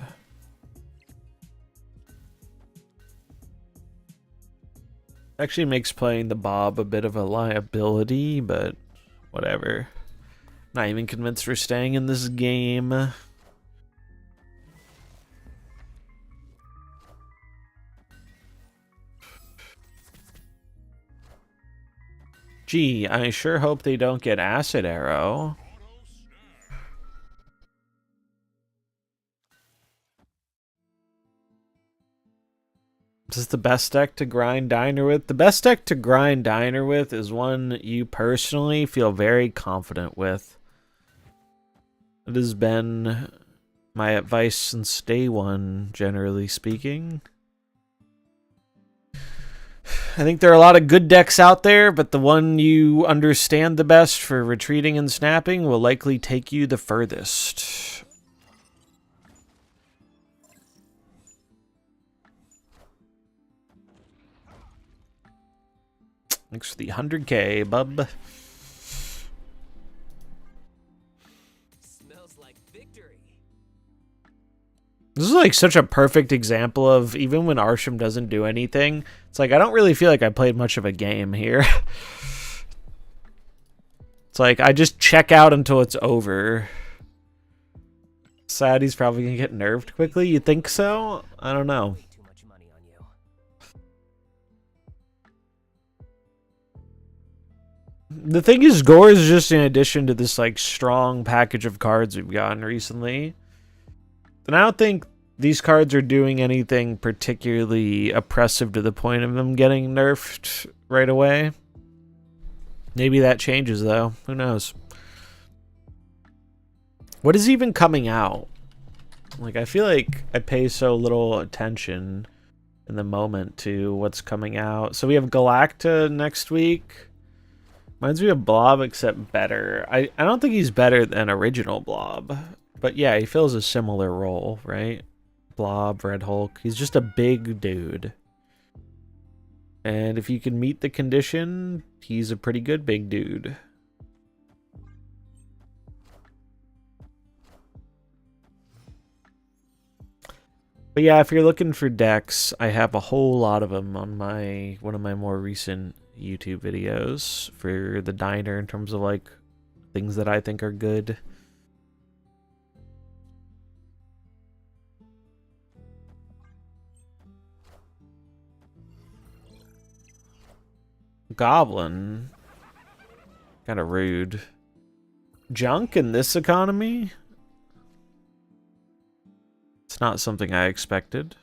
Actually makes playing the Bob a bit of a liability, but whatever. Not even convinced we're staying in this game. Gee, I sure hope they don't get Acid Arrow. Is this the best deck to grind Diner with? The best deck to grind Diner with is one you personally feel very confident with. It has been my advice since day one, generally speaking. I think there are a lot of good decks out there, but the one you understand the best for retreating and snapping will likely take you the furthest. Thanks for the 100K, bub. Smells like victory. This is like such a perfect example of even when Arsham doesn't do anything, it's like I don't really feel like I played much of a game here. It's like, I just check out until it's over. Sad he's probably gonna get nerfed quickly. You think so? I don't know. Way too much money on you. The thing is, Gorr is just in addition to this like strong package of cards we've gotten recently. And I don't think these cards are doing anything particularly oppressive to the point of them getting nerfed right away. Maybe that changes though. Who knows? What is even coming out? Like, I feel like I pay so little attention in the moment to what's coming out. So we have Galacta next week. Reminds me of Blob, except better. I don't think he's better than original Blob. But yeah, he fills a similar role, right? Blob, Red Hulk. He's just a big dude. And if you can meet the condition, he's a pretty good big dude. But yeah, if you're looking for decks, I have a whole lot of them on one of my more recent YouTube videos for the diner in terms of like things that I think are good. Goblin. Kind of rude. Junk in this economy? It's not something I expected.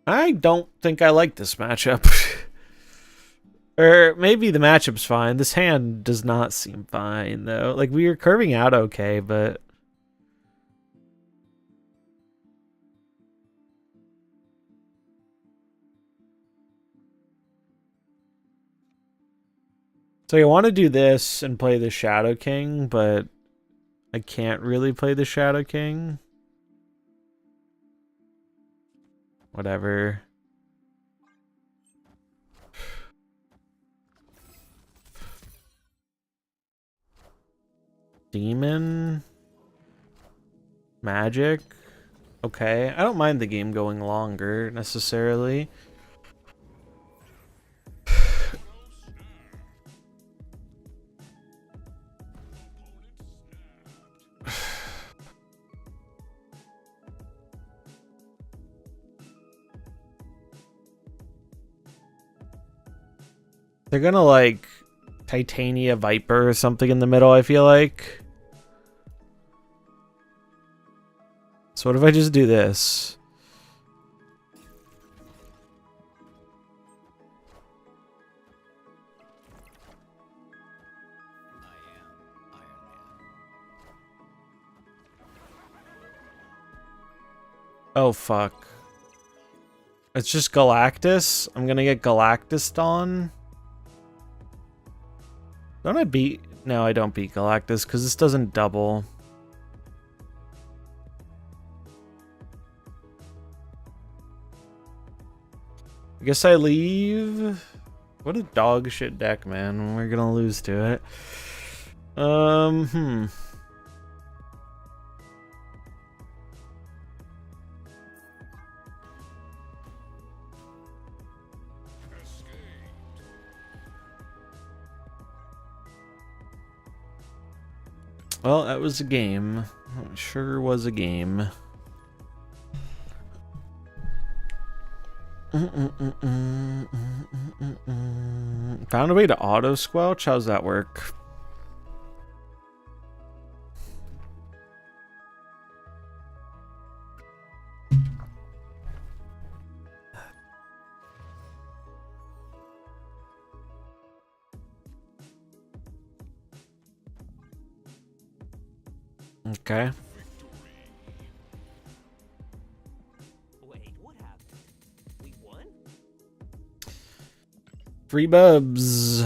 I don't think I like this matchup. Or maybe the matchup's fine. This hand does not seem fine, though. Like, we were curving out okay, but... So I want to do this and play the Shadow King, but I can't really play the Shadow King. Whatever. Demon. Magic. Okay. I don't mind the game going longer, necessarily. They're gonna, like, Titania Viper or something in the middle, I feel like. So what if I just do this? Oh, fuck. It's just Galactus? I'm gonna get Galactus on. Don't I beat... No, I don't beat Galactus, because this doesn't double. I guess I leave... What a dog shit deck, man. We're gonna lose to it. Well, that was a game. It sure was a game. Found a way to auto squelch? How's that work? Okay. Wait, what happened? We won? Free bubs.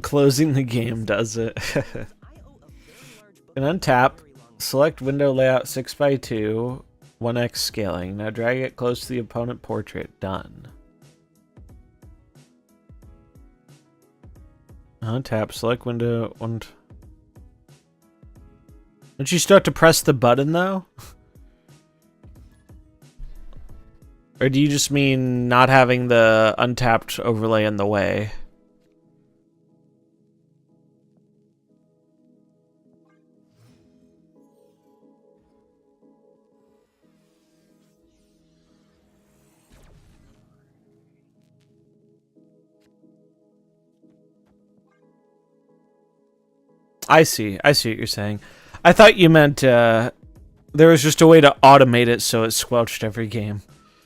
Closing the game does it. I owe a very large And untap. Select window layout 6x2. 1x scaling. Now drag it close to the opponent portrait. Done. Untap. Select window. Don't you still have to press the button, though? Or do you just mean not having the untapped overlay in the way? I see what you're saying. I thought you meant there was just a way to automate it so it squelched every game.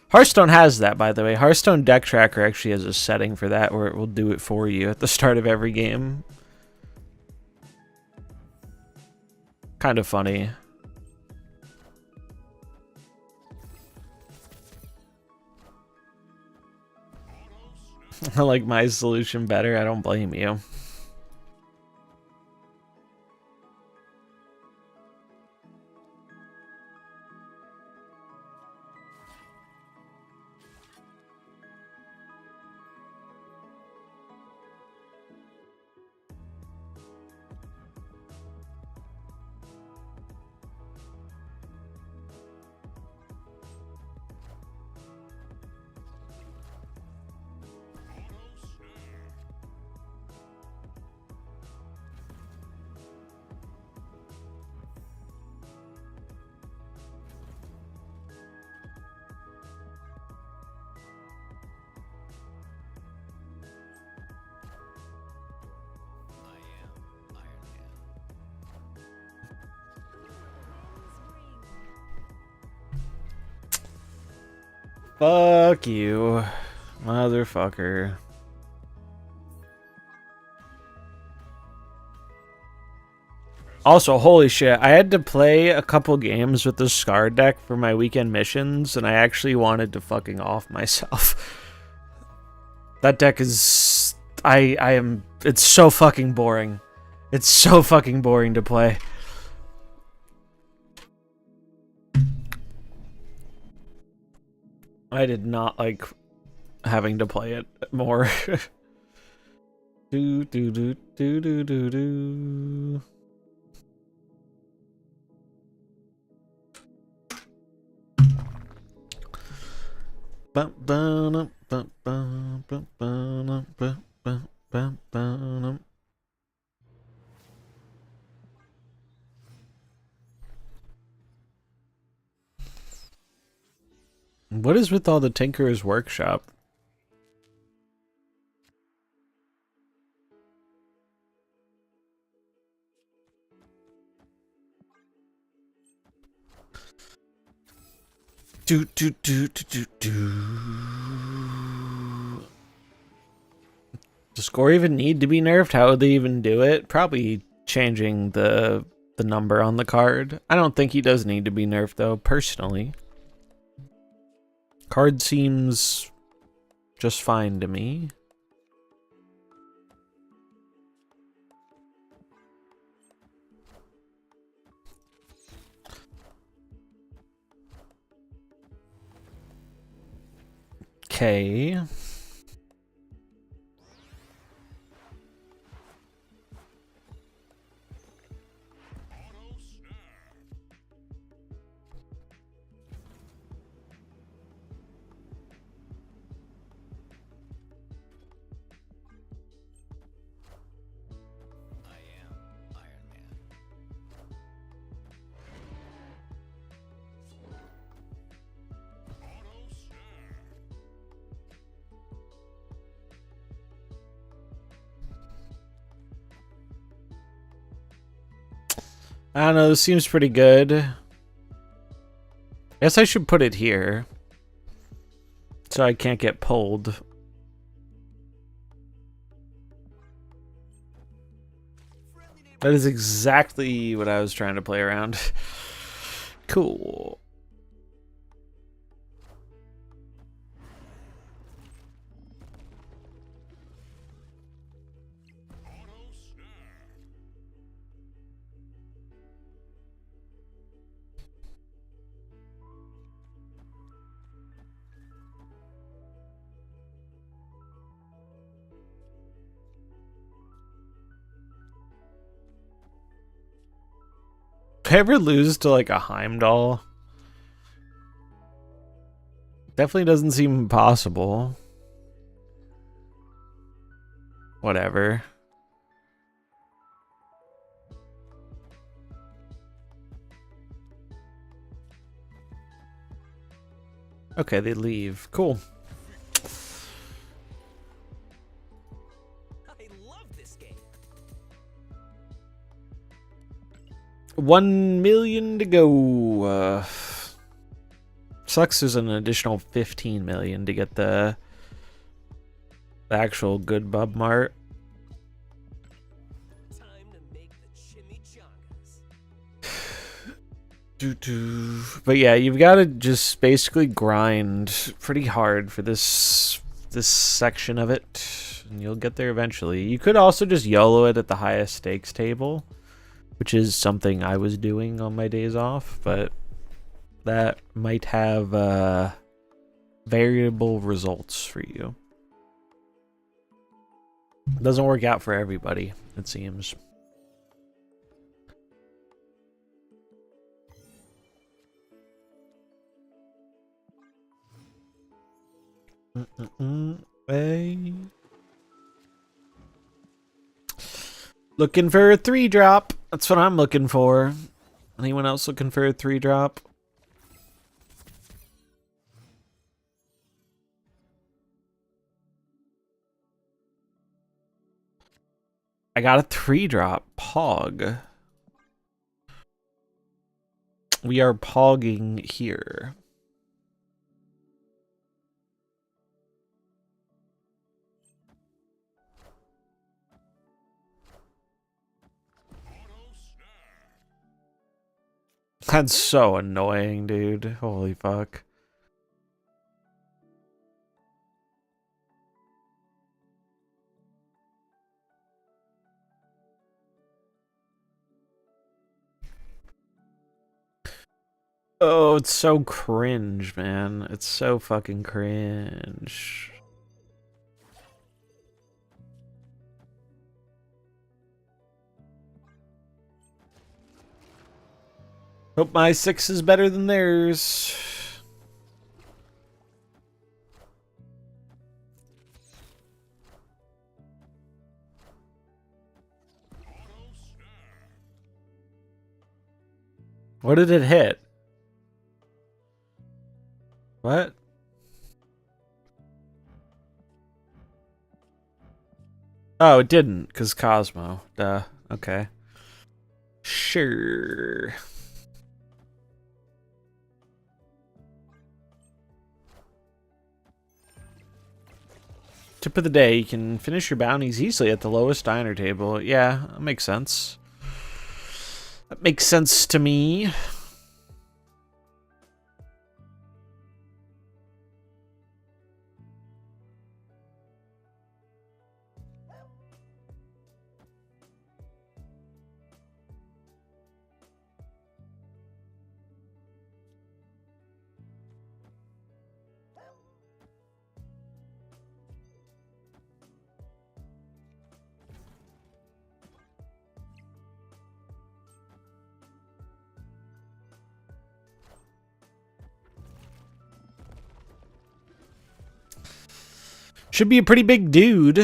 Hearthstone has that, by the way. Hearthstone Deck Tracker actually has a setting for that where it will do it for you at the start of every game. Kind of funny. I like my solution better. I don't blame you. Fuck you, motherfucker. Also, holy shit, I had to play a couple games with the Scar deck for my weekend missions, and I actually wanted to fucking off myself. That deck is... it's so fucking boring. It's so fucking boring to play. I did not like having to play it more. do do do do do do do. What is with all the Tinker's Workshop? Do do do do do do. Does Gorr even need to be nerfed? How would they even do it? Probably changing the number on the card. I don't think he does need to be nerfed though, personally. Card seems just fine to me. Okay. I don't know, this seems pretty good. I guess I should put it here, so I can't get pulled. That is exactly what I was trying to play around. Cool. Did I ever lose to like a Heimdall? Definitely doesn't seem impossible. Whatever. Okay, they leave. Cool. I love this game. 1 million to go. Sucks there's an additional 15 million to get the actual good bub mart. Time to make the chimichangas. But yeah, you've got to just basically grind pretty hard for this section of it, and you'll get there eventually. You could also just YOLO it at the highest stakes table, which is something I was doing on my days off, but that might have variable results for you. Doesn't work out for everybody, it seems. Hey. Looking for a 3-drop. That's what I'm looking for. Anyone else looking for a 3-drop? I got a 3-drop. Pog. We are pogging here. That's so annoying, dude. Holy fuck. Oh, it's so cringe, man. It's so fucking cringe. Hope my 6 is better than theirs. What did it hit? What? Oh, it didn't, because Cosmo. Duh. Okay. Sure. Tip of the day, you can finish your bounties easily at the lowest diner table. Yeah, that makes sense. That makes sense to me. Should be a pretty big dude.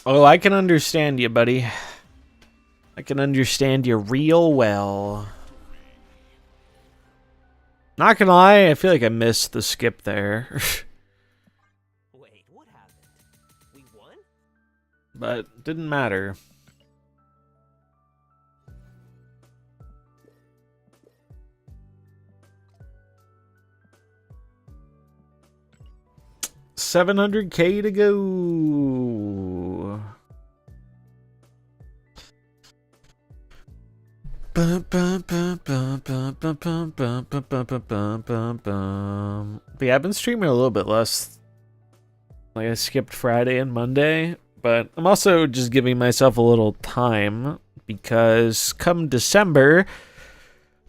Oh, I can understand you, buddy. I can understand you real well. Not gonna lie, I feel like I missed the skip there. Wait, what happened? We won? But didn't matter. $700K to go. But yeah, I've been streaming a little bit less. Like, I skipped Friday and Monday, but I'm also just giving myself a little time because come December,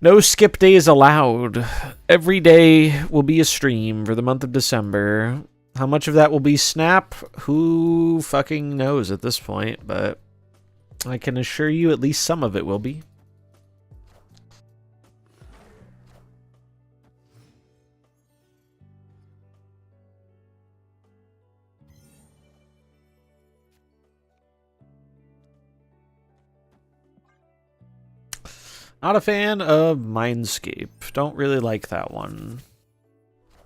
no skip days allowed. Every day will be a stream for the month of December. How much of that will be Snap? Who fucking knows at this point, but I can assure you at least some of it will be. Not a fan of Mindscape. Don't really like that one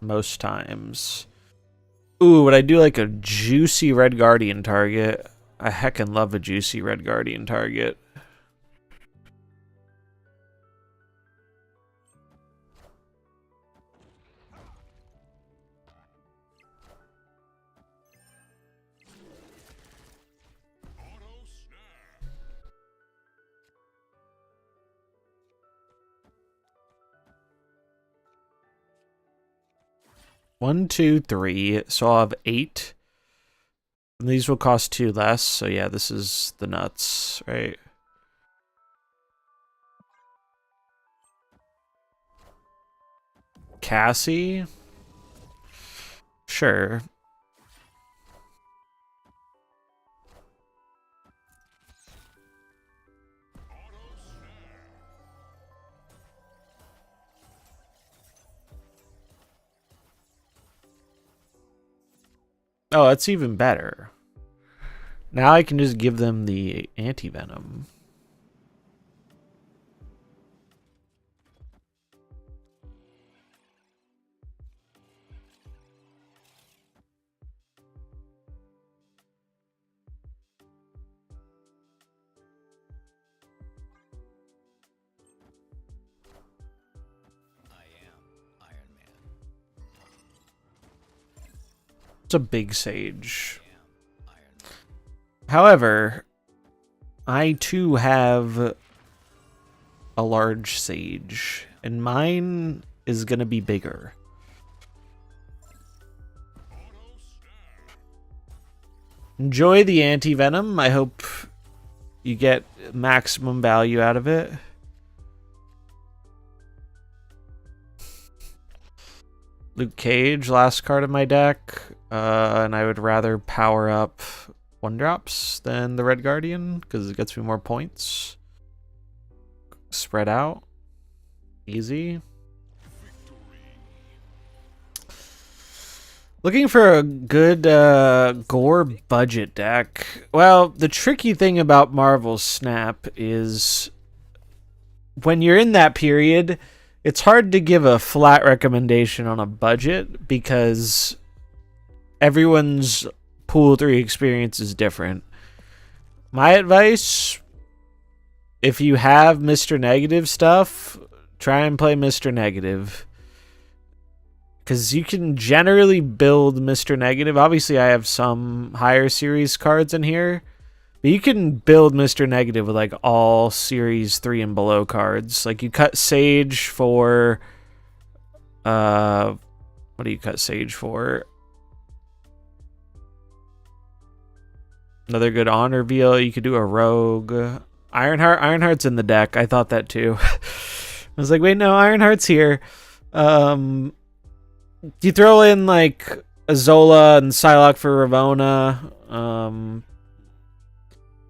most times. Ooh, would I do like a juicy Red Guardian target? I heckin' love a juicy Red Guardian target. One, two, three. So I'll have 8. And these will cost 2 less. So yeah, this is the nuts, right? Cassie? Sure. Oh, that's even better. Now I can just give them the anti-venom. It's a big sage. However, I too have a large sage, and mine is gonna be bigger. Enjoy the anti-venom. I hope you get maximum value out of it. Luke Cage, last card of my deck, and I would rather power up 1-drops than the Red Guardian because it gets me more points. Spread out. Easy. Looking for a good Gorr budget deck. Well, the tricky thing about Marvel Snap is when you're in that period, it's hard to give a flat recommendation on a budget because everyone's Pool 3 experience is different. My advice, if you have Mr. Negative stuff, try and play Mr. Negative. Because you can generally build Mr. Negative. Obviously, I have some higher series cards in here. But you can build Mr. Negative with like all series 3 and below cards. Like you cut Sage for... what do you cut Sage for? Another good honor reveal. You could do a rogue. Ironheart. Ironheart's in the deck. I thought that too. I was like, wait, no, Ironheart's here. You throw in like Azola and Psylocke for Ravonna.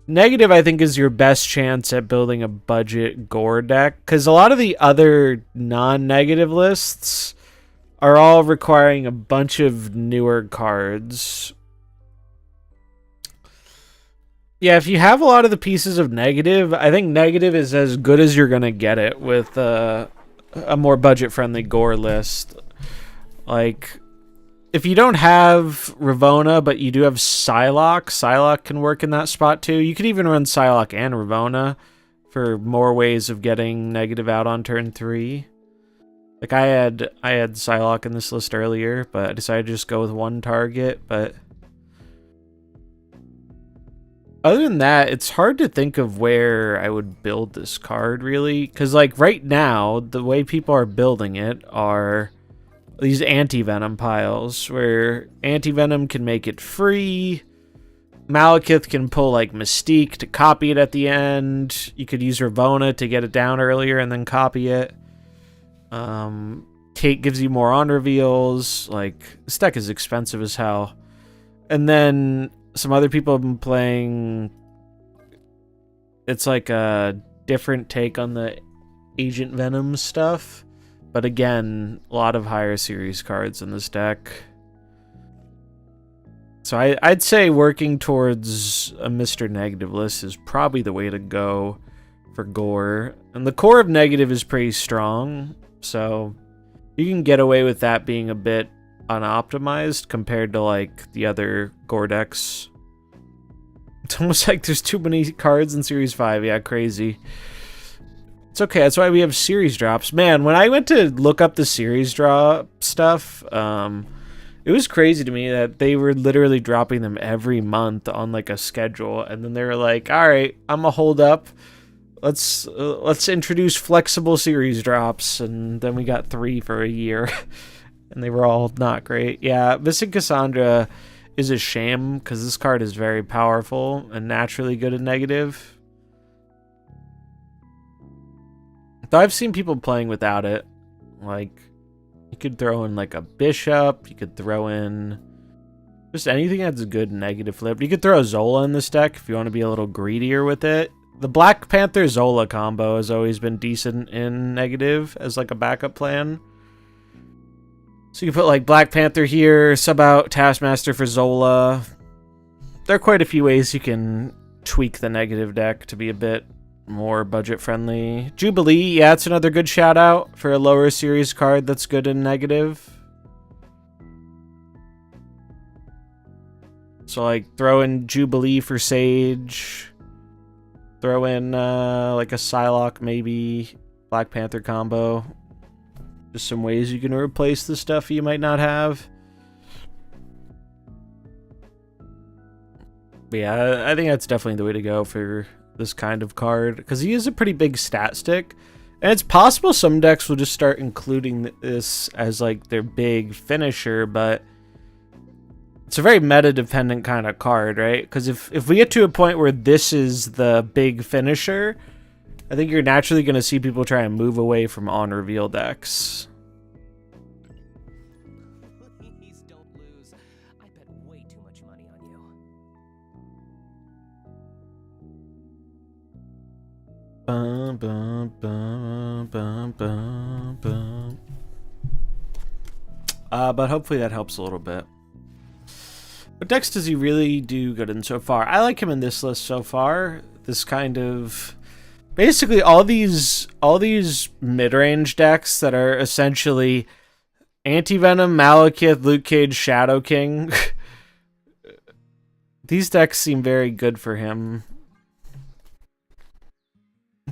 Negative, I think, is your best chance at building a budget Gorr deck. Because a lot of the other non-negative lists are all requiring a bunch of newer cards. Yeah, if you have a lot of the pieces of negative, I think negative is as good as you're going to get it with a more budget-friendly Gorr list. Like, if you don't have Ravonna, but you do have Psylocke, Psylocke can work in that spot too. You could even run Psylocke and Ravonna for more ways of getting negative out on turn 3. Like, I had Psylocke in this list earlier, but I decided to just go with one target, but... Other than that, it's hard to think of where I would build this card, really. Because, like, right now, the way people are building it are these anti-venom piles, where anti-venom can make it free. Malekith can pull, like, Mystique to copy it at the end. You could use Ravonna to get it down earlier and then copy it. Kate gives you more on reveals. Like, this deck is expensive as hell. And then... some other people have been playing. It's like a different take on the Agent Venom stuff. But again, a lot of higher series cards in this deck. So I'd say working towards a Mr. Negative list is probably the way to go for Gorr. And the core of negative is pretty strong, so you can get away with that being a bit unoptimized compared to like the other Gorr decks. It's almost like there's too many cards in Series 5. Yeah, crazy. It's okay, that's why we have series drops. Man, when I went to look up the series drop stuff, it was crazy to me that they were literally dropping them every month on like a schedule, and then they were like, all right, I'm gonna hold up. Let's introduce flexible series drops, and then we got 3 for a year, and they were all not great. Yeah, Missing Cassandra is a shame because this card is very powerful and naturally good at negative. Though I've seen people playing without it. Like, you could throw in like a bishop, you could throw in just anything that's a good negative flip. You could throw a Zola in this deck if you want to be a little greedier with it. The Black Panther Zola combo has always been decent in negative as like a backup plan. So you can put like Black Panther here, sub out Taskmaster for Zola. There are quite a few ways you can tweak the negative deck to be a bit more budget friendly. Jubilee, yeah, it's another good shout out for a lower series card that's good in negative. So like throw in Jubilee for Sage. Throw in like a Psylocke maybe, Black Panther combo. Just some ways you can replace the stuff you might not have. But yeah, I think that's definitely the way to go for this kind of card, because he is a pretty big stat stick, and it's possible some decks will just start including this as like their big finisher, but it's a very meta dependent kind of card, right? Because if we get to a point where this is the big finisher, I think you're naturally going to see people try and move away from on reveal decks. Please don't lose. I bet way too much money on you. Bum, bum, bum, bum, bum, bum. But hopefully that helps a little bit. What decks does he really do good in so far? I like him in this list so far. This kind of... Basically, all these mid-range decks that are essentially Anti-Venom, Malekith, Luke Cage, Shadow King. These decks seem very good for him.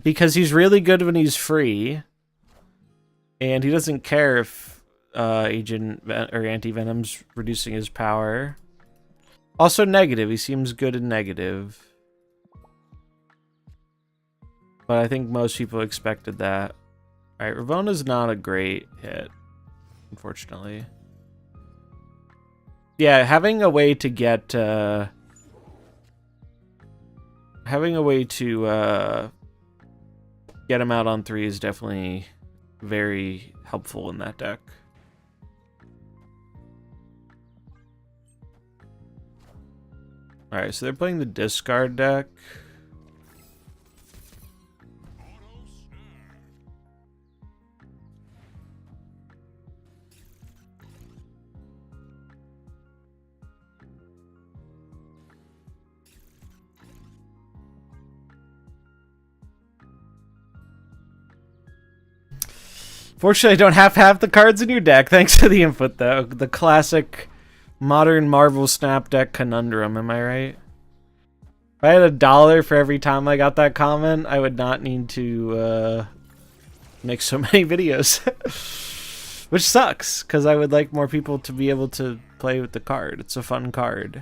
Because he's really good when he's free. And he doesn't care if Agent or Anti-Venom's reducing his power. Also negative. He seems good in negative. But I think most people expected that. Alright, Ravona's not a great hit, unfortunately. Yeah, having a way to get... having a way to get him out on 3 is definitely very helpful in that deck. Alright, so they're playing the discard deck. Fortunately, I don't have half the cards in your deck. Thanks for the input, though. The classic modern Marvel Snap deck conundrum, am I right? If I had $1 for every time I got that comment, I would not need to make so many videos. Which sucks, because I would like more people to be able to play with the card. It's a fun card.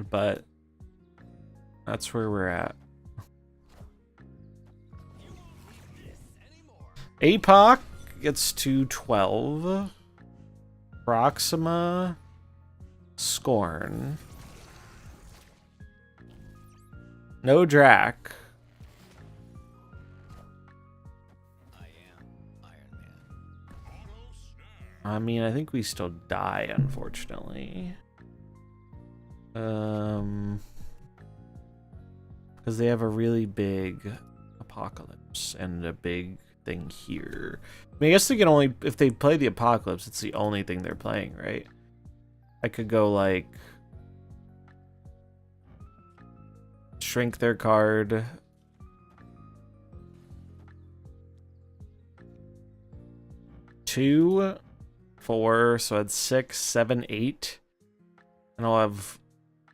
But that's where we're at. APOC gets to 12. Proxima. Scorn. No Drac. I mean, I think we still die, unfortunately. Because they have a really big Apocalypse and a big thing here. I mean, I guess they can only... If they play the Apocalypse, it's the only thing they're playing, right? I could go like shrink their card. Two, 4, so that's 6, 7, 8. And I'll have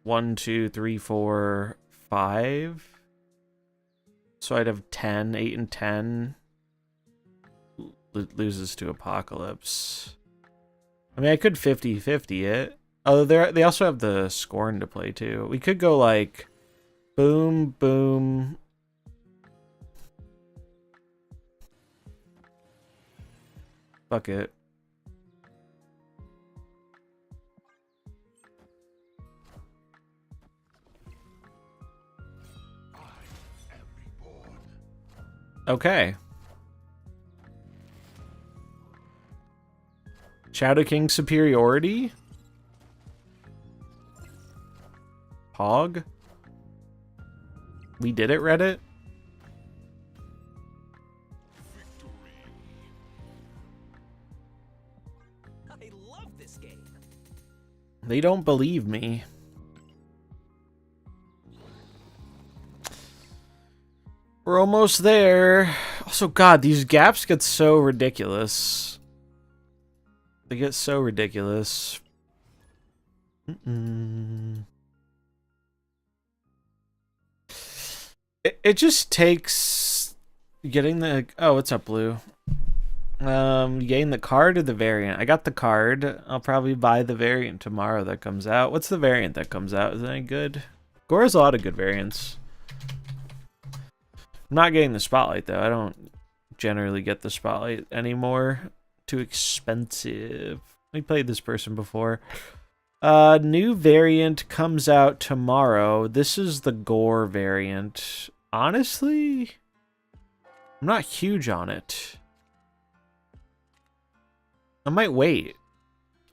1, 2, 3, 4, 5. So I'd have 10, 8 and 10. Loses to Apocalypse. I mean, I could 50-50 it. Oh, they also have the Scorn to play too. We could go like boom, boom. Fuck it. Okay. Shadow King superiority? Hog? We did it, Reddit? I love this game. They don't believe me. We're almost there. Also, God, these gaps get so ridiculous. They get so ridiculous. It just takes getting the... Oh, what's up, Blue? Getting the card or the variant? I got the card. I'll probably buy the variant tomorrow that comes out. What's the variant that comes out? Is it any good? Gorr has a lot of good variants. I'm not getting the spotlight, though. I don't generally get the spotlight anymore. Too expensive. We played this person before. New variant comes out tomorrow. This is the Gorr variant. Honestly, I'm not huge on it. I might wait.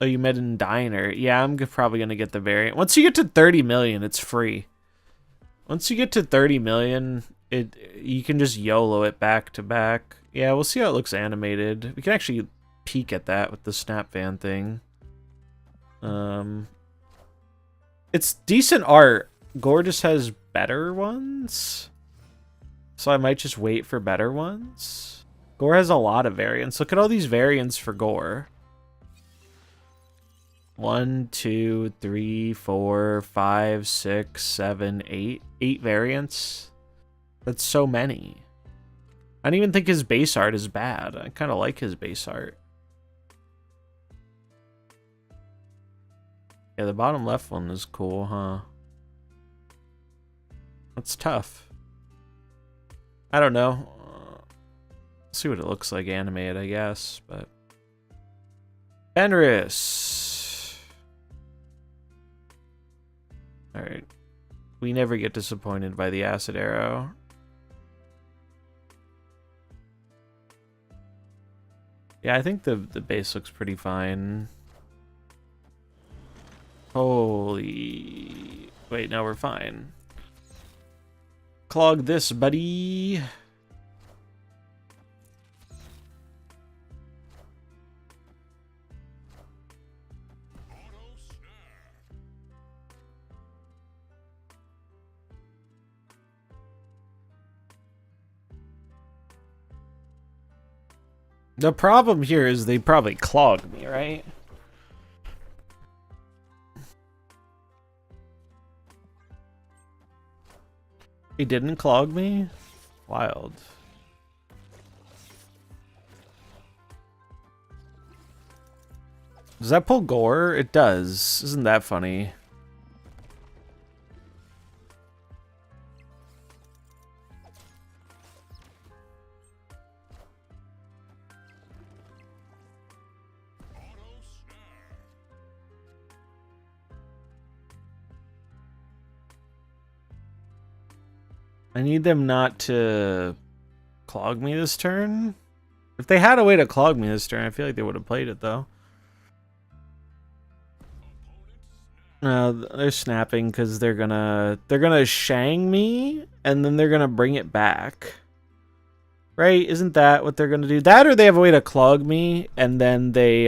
Oh, you met in Diner. Yeah, I'm probably going to get the variant. Once you get to 30 million, it's free. Once you get to 30 million, you can just YOLO it back to back. Yeah, we'll see how it looks animated. We can actually peek at that with the snap fan thing. It's decent art. Gorr just has better ones. So I might just wait for better ones. Gorr has a lot of variants. Look at all these variants for Gorr. 1, 2, 3, 4, 5, 6, 7, 8. 8 variants. That's so many. I don't even think his base art is bad. I kind of like his base art. Yeah, the bottom left one is cool, huh? That's tough. I don't know. See what it looks like animated, I guess, but... Fenris! Alright. We never get disappointed by the Acid Arrow. Yeah, I think the base looks pretty fine. Holy... Wait, no, we're fine. Clog this, buddy. The problem here is they probably clogged me, right? He didn't clog me? Wild. Does that pull Gorr? It does. Isn't that funny? I need them not to clog me this turn. If they had a way to clog me this turn, I feel like they would have played it, though. No, they're snapping because they're gonna shang me, and then they're gonna bring it back. Right? Isn't that what they're gonna do? That, or they have a way to clog me, and then they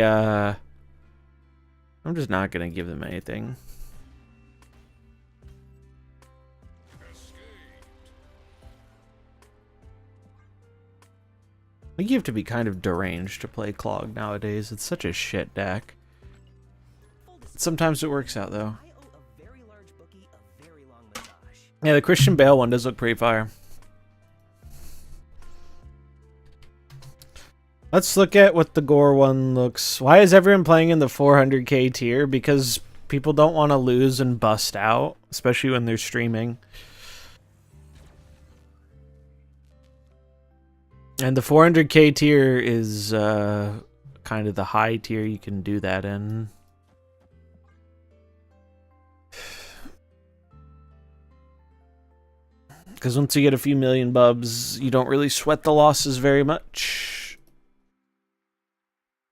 I'm just not gonna give them anything. I think you have to be kind of deranged to play Clog nowadays. It's such a shit deck. Sometimes it works out though. Yeah, the Christian Bale one does look pretty fire. Let's look at what the Gorr one looks. Why is everyone playing in the 400k tier? Because people don't want to lose and bust out, especially when they're streaming. And the 400k tier is kind of the high tier you can do that in. Because once you get a few million bubs, you don't really sweat the losses very much.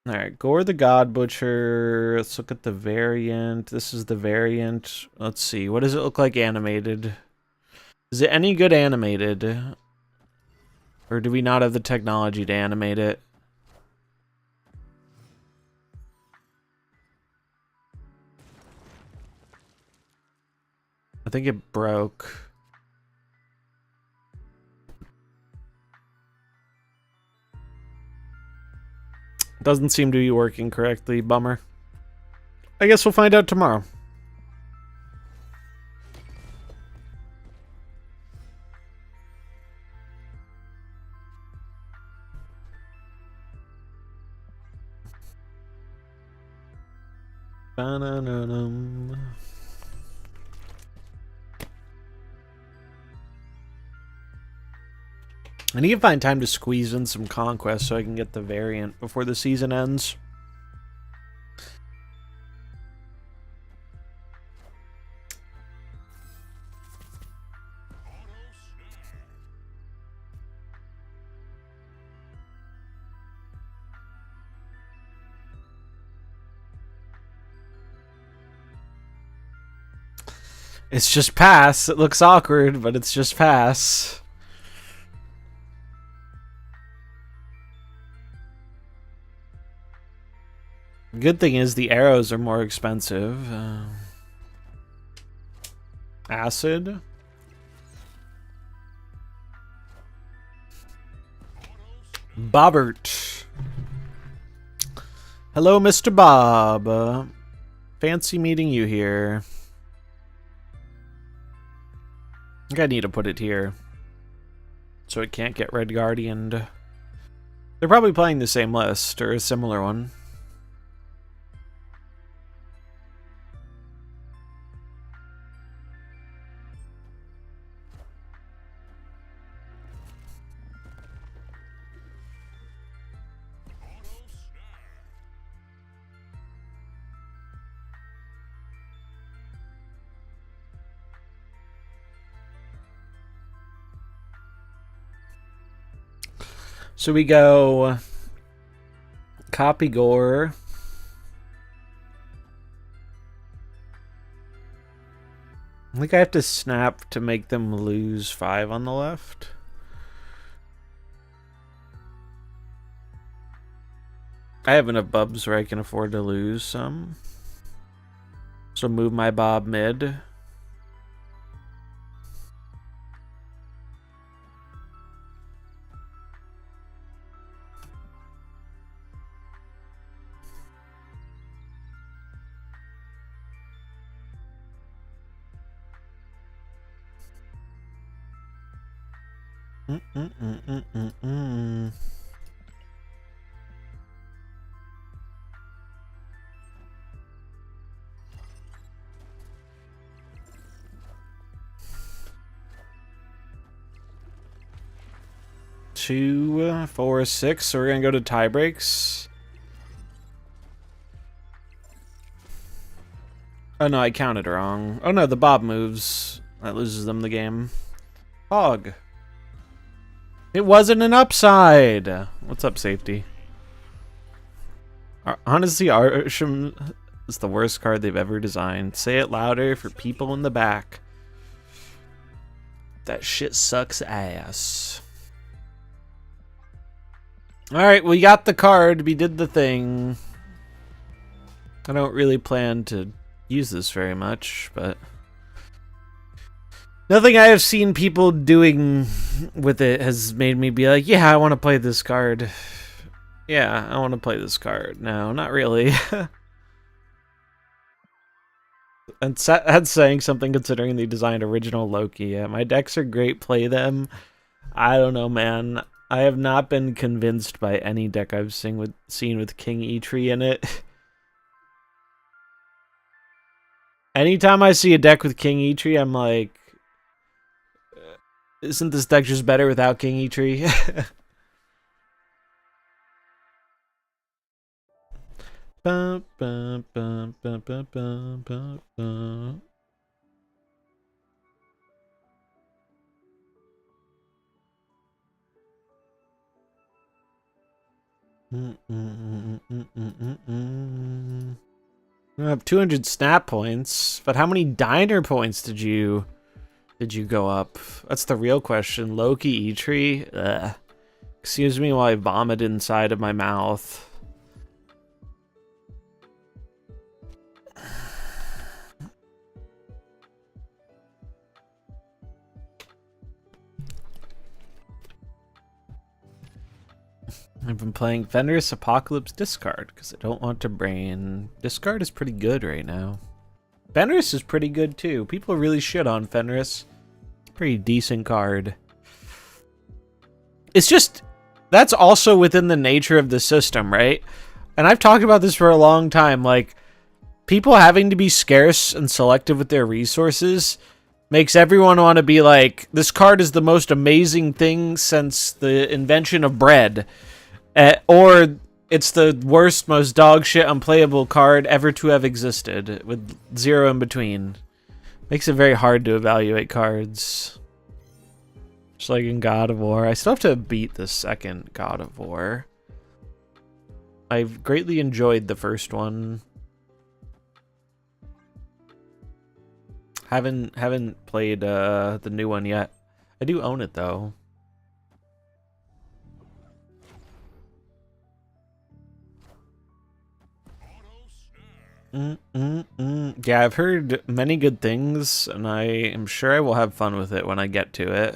Alright, Gorr the God Butcher. Let's look at the variant. This is the variant. Let's see. What does it look like animated? Is it any good animated? Or do we not have the technology to animate it? I think it broke. Doesn't seem to be working correctly. Bummer. I guess we'll find out tomorrow. Ba-na-na-num. I need to find time to squeeze in some conquest so I can get the variant before the season ends. It's just pass. It looks awkward, but it's just pass. Good thing is the arrows are more expensive. Acid. Bobbert. Hello, Mr. Bob. Fancy meeting you here. I think I need to put it here so it can't get Red Guardianed. They're probably playing the same list or a similar one. So we go copy Gorr. I think I have to snap to make them lose 5 on the left. I have enough bubs where I can afford to lose some. So move my Bob mid. Two, 4, 6. So we're gonna go to tie breaks. Oh no, I counted wrong. Oh no, the Bob moves. That loses them the game. Hog. It wasn't an upside. What's up, safety? Honestly, Arsham is the worst card they've ever designed. Say it louder for people in the back. That shit sucks ass. Alright, we got the card. We did the thing. I don't really plan to use this very much, but nothing I have seen people doing with it has made me be like, yeah, I want to play this card. Yeah, I want to play this card. No, not really. And that's saying something considering they designed original Loki. Yeah, my decks are great, play them. I don't know, man. I have not been convinced by any deck I've seen with King Eitri in it. Anytime I see a deck with King Eitri, I'm like, isn't this deck just better without King Eitri? Bum, bum, bum, bum, bum, bum, bum, bum. I have 200 snap points, but how many diner points did you go up? That's the real question. Loki Eitri? Ugh. Excuse me while I vomit inside of my mouth. I've been playing Fenris Apocalypse Discard because I don't want to brain. Discard is pretty good right now. Fenris is pretty good too. People really shit on Fenris. Pretty decent card. It's just, that's also within the nature of the system, right? And I've talked about this for a long time. Like, people having to be scarce and selective with their resources makes everyone want to be like, this card is the most amazing thing since the invention of bread. Or it's the worst, most dog shit, unplayable card ever to have existed, with zero in between. Makes it very hard to evaluate cards. Just like in God of War. I still have to beat the second God of War. I've greatly enjoyed the first one. Haven't played the new one yet. I do own it though. Yeah, I've heard many good things, and I am sure I will have fun with it when I get to it.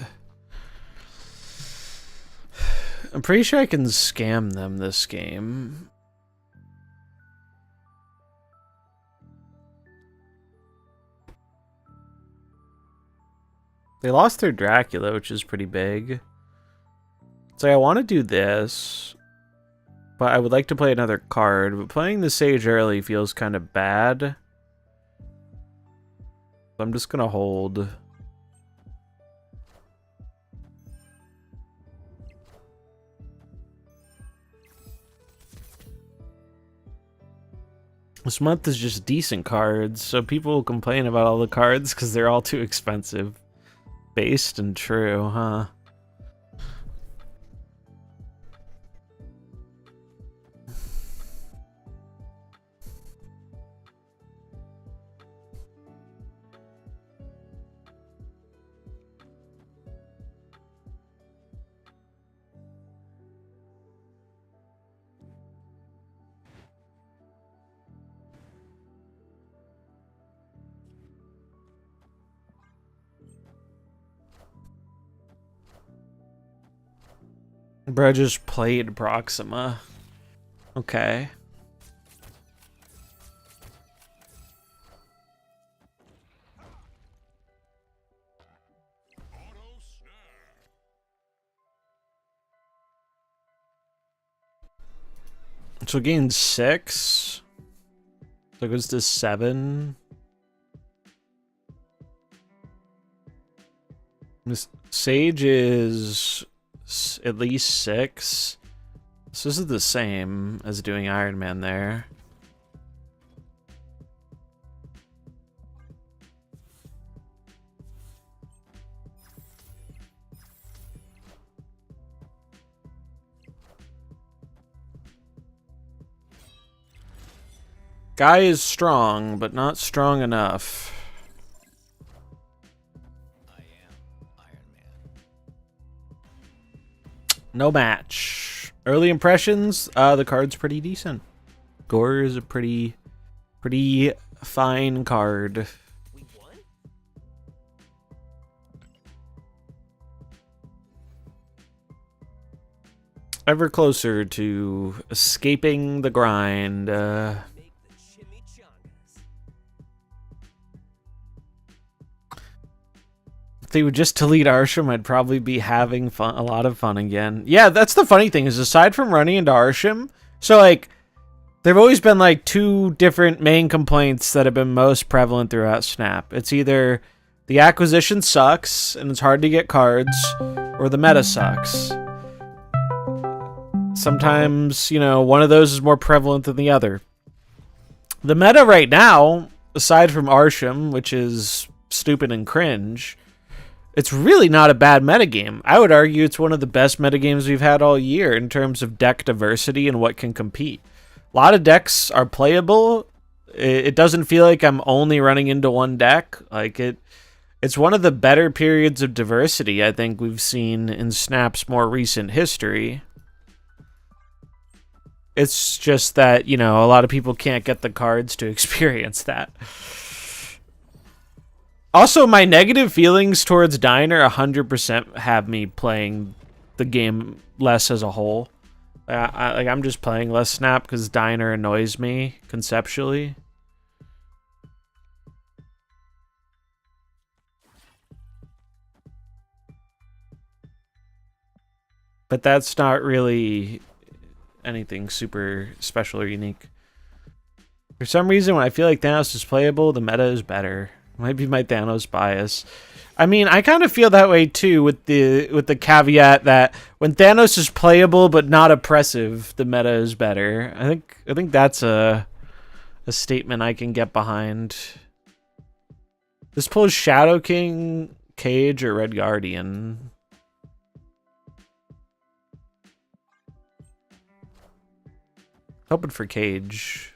I'm pretty sure I can scam them this game. They lost their Dracula, which is pretty big. So I want to do this, but I would like to play another card. But playing the Sage early feels kind of bad. So I'm just going to hold. This month is just decent cards, so people complain about all the cards because they're all too expensive. Based and true, huh? Bro just played Proxima. Okay. So gain 6. So it goes to 7. This Sage is at least 6. So this is the same as doing Iron Man there. Guy is strong, but not strong enough. I am Iron Man. No match. Early impressions, the card's pretty decent. Gorr is a pretty Pretty fine card. We won? Ever closer to escaping the grind. Make the chimichangas. If they would just delete Arsham, I'd probably be having fun, a lot of fun again. Yeah, that's the funny thing is, aside from running into Arsham, so like, there've always been like two different main complaints that have been most prevalent throughout Snap. It's either the acquisition sucks and it's hard to get cards, or the meta sucks. Sometimes, you know, one of those is more prevalent than the other. The meta right now, aside from Arsham, which is stupid and cringe, it's really not a bad metagame. I would argue it's one of the best metagames we've had all year in terms of deck diversity and what can compete. A lot of decks are playable. It doesn't feel like I'm only running into one deck. Like it's one of the better periods of diversity I think we've seen in Snap's more recent history. It's just that, you know, a lot of people can't get the cards to experience that. Also, my negative feelings towards Diner 100% have me playing the game less as a whole. I'm just playing less Snap because Diner annoys me conceptually. But that's not really anything super special or unique. For some reason, when I feel like Thanos is playable, the meta is better. Might be my Thanos bias. I mean, I kind of feel that way too, with the caveat that when Thanos is playable but not oppressive, the meta is better. I think that's a statement I can get behind. This pulls Shadow King, Cage, or Red Guardian. Hoping for Cage.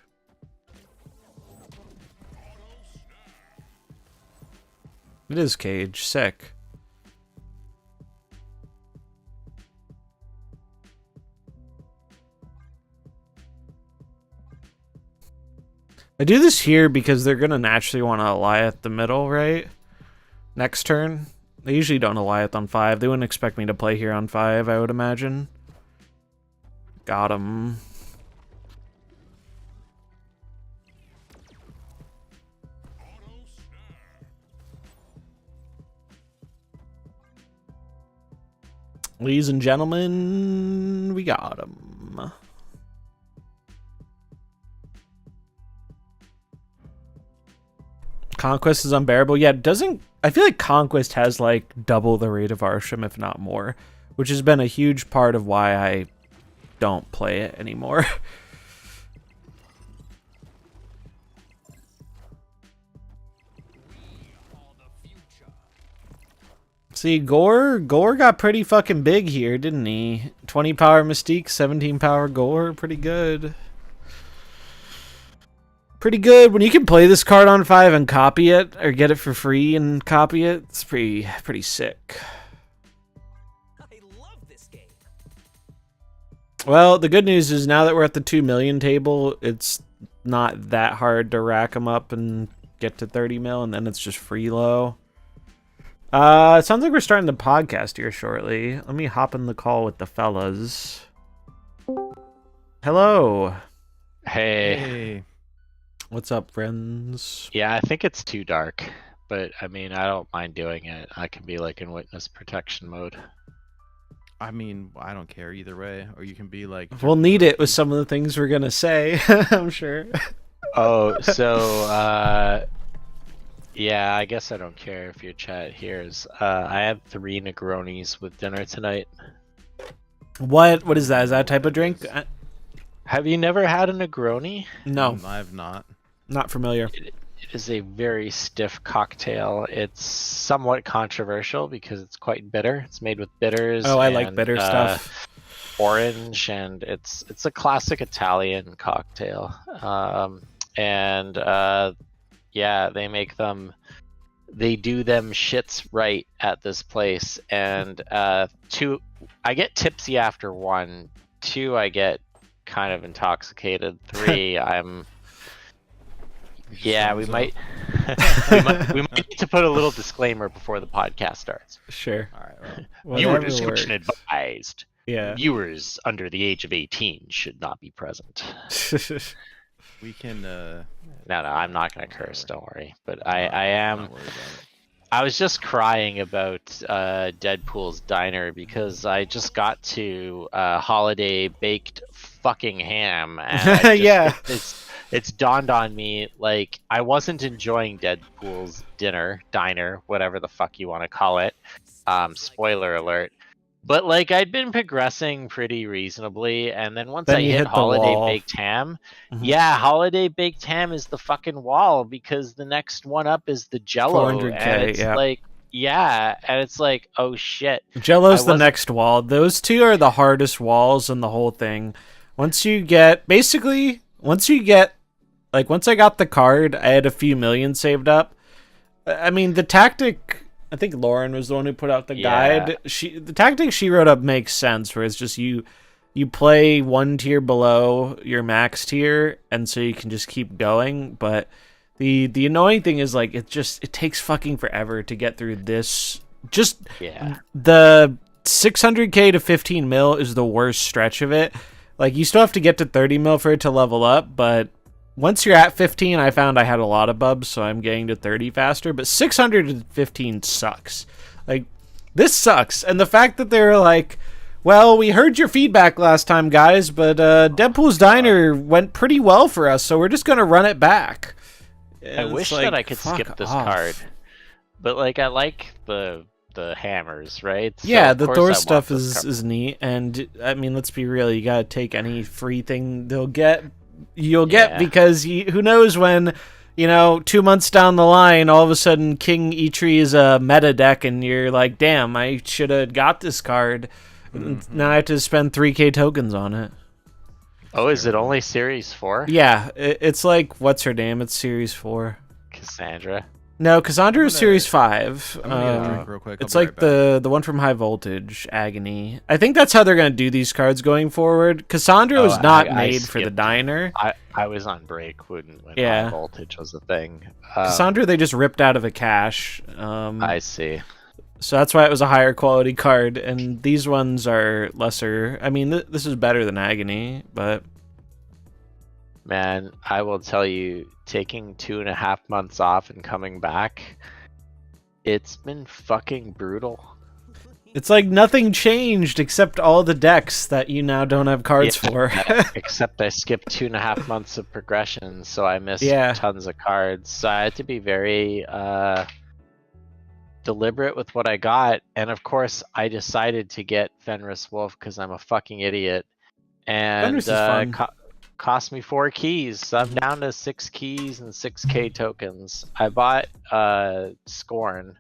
It is Cage. Sick. I do this here because they're going to naturally want to Alioth the middle, right? Next turn. They usually don't Alioth on 5. They wouldn't expect me to play here on 5, I would imagine. Got him. Ladies and gentlemen, we got him. Conquest is unbearable. Yeah, I feel like Conquest has like double the rate of Arsham, if not more, which has been a huge part of why I don't play it anymore. See, Gorr got pretty fucking big here, didn't he? 20 power Mystique, 17 power Gorr, pretty good. Pretty good. When you can play this card on 5 and copy it, or get it for free and copy it, it's pretty sick. I love this game. Well, the good news is now that we're at the 2 million table, it's not that hard to rack them up and get to 30 mil, and then it's just free low. It sounds like we're starting the podcast here shortly. Let me hop in the call with the fellas. Hello. Hey. What's up, friends? Yeah, I think it's too dark, but I mean, I don't mind doing it. I can be like in witness protection mode. I mean, I don't care either way. Or you can be like... We'll need it with some of the things we're going to say, I'm sure. Oh, so, yeah, I guess I don't care if your chat hears. I have 3 Negronis with dinner tonight. What is that? Is that a type of drink? Have you never had a Negroni? No. I have not. Not familiar. It is a very stiff cocktail. It's somewhat controversial because it's quite bitter. It's made with bitters. Oh, I like bitter stuff. Orange, and it's a classic Italian cocktail. Yeah, they do them shits right at this place. And I get tipsy after 1. 2, I get kind of intoxicated. 3, I'm, Yeah, we thumbs might, up. we might need to put a little disclaimer before the podcast starts. Sure. All right. Well, Viewer Whatever discretion works. advised. Yeah. Viewers under the age of 18 should not be present. we can. No, I'm not gonna curse. Don't worry. But I'm I am. not worried about it. I was just crying about Deadpool's diner because I just got to holiday baked fucking ham, and I just, Yeah. it's dawned on me like I wasn't enjoying Deadpool's diner, whatever the fuck you want to call it. Spoiler alert. But like I'd been progressing pretty reasonably, and then once Then I you hit hit the holiday wall. baked ham, Mhm. yeah, holiday baked ham is the fucking wall because the next one up is the Jello, 400K, and it's yeah. like, yeah, and it's like, oh shit. Jello's I the wasn't- next wall. Those two are the hardest walls in the whole thing. Once I got the card, I had a few million saved up. I mean, the tactic, I think Lauren was the one who put out the guide. The tactic she wrote up makes sense, where it's just you play one tier below your max tier, and so you can just keep going. But the annoying thing is like it takes fucking forever to get through this. Just Yeah. the 600k to 15 mil is the worst stretch of it. Like you still have to get to 30 mil for it to level up, but once you're at 15, I found I had a lot of bubs, so I'm getting to 30 faster. But 615 sucks. Like, this sucks. And the fact that they're like, well, we heard your feedback last time, guys, but Deadpool's Diner went pretty well for us, so we're just going to run it back. I And wish it's that like, I could fuck skip this off. card. But like I like the hammers, right? So Yeah, of the course I Thor want stuff this is card. is neat, and I mean, let's be real, you gotta take any free thing you'll get Yeah. because who knows when, 2 months down the line, all of a sudden King Eitri is a meta deck, and you're like, damn, I should have got this card. Now I have to spend 3k tokens on it. Oh, is it only Series 4? Yeah, it's like, what's her name? It's Series 4. Cassandra. No, Cassandra is gonna- Series 5. I'm gonna get a drink real quick. It's I'll be like right back. the one from High Voltage, Agony. I think that's how they're going to do these cards going forward. Cassandra was not I made for the skipped. diner. I was on break when Yeah. high voltage was a thing. Cassandra, they just ripped out of a cache. I see. So that's why it was a higher quality card. And these ones are lesser. I mean, this is better than Agony, but... Man, I will tell you, taking 2.5 months off and coming back, it's been fucking brutal. It's like nothing changed except all the decks that you now don't have cards Yeah, for. Except I skipped 2.5 months of progression, so I missed Yeah. tons of cards. So I had to be very deliberate with what I got. And of course, I decided to get Fenris Wolf because I'm a fucking idiot. And Fenris is fun. cost me 4 keys. So I'm down to 6 keys and 6k tokens. I bought Scorn.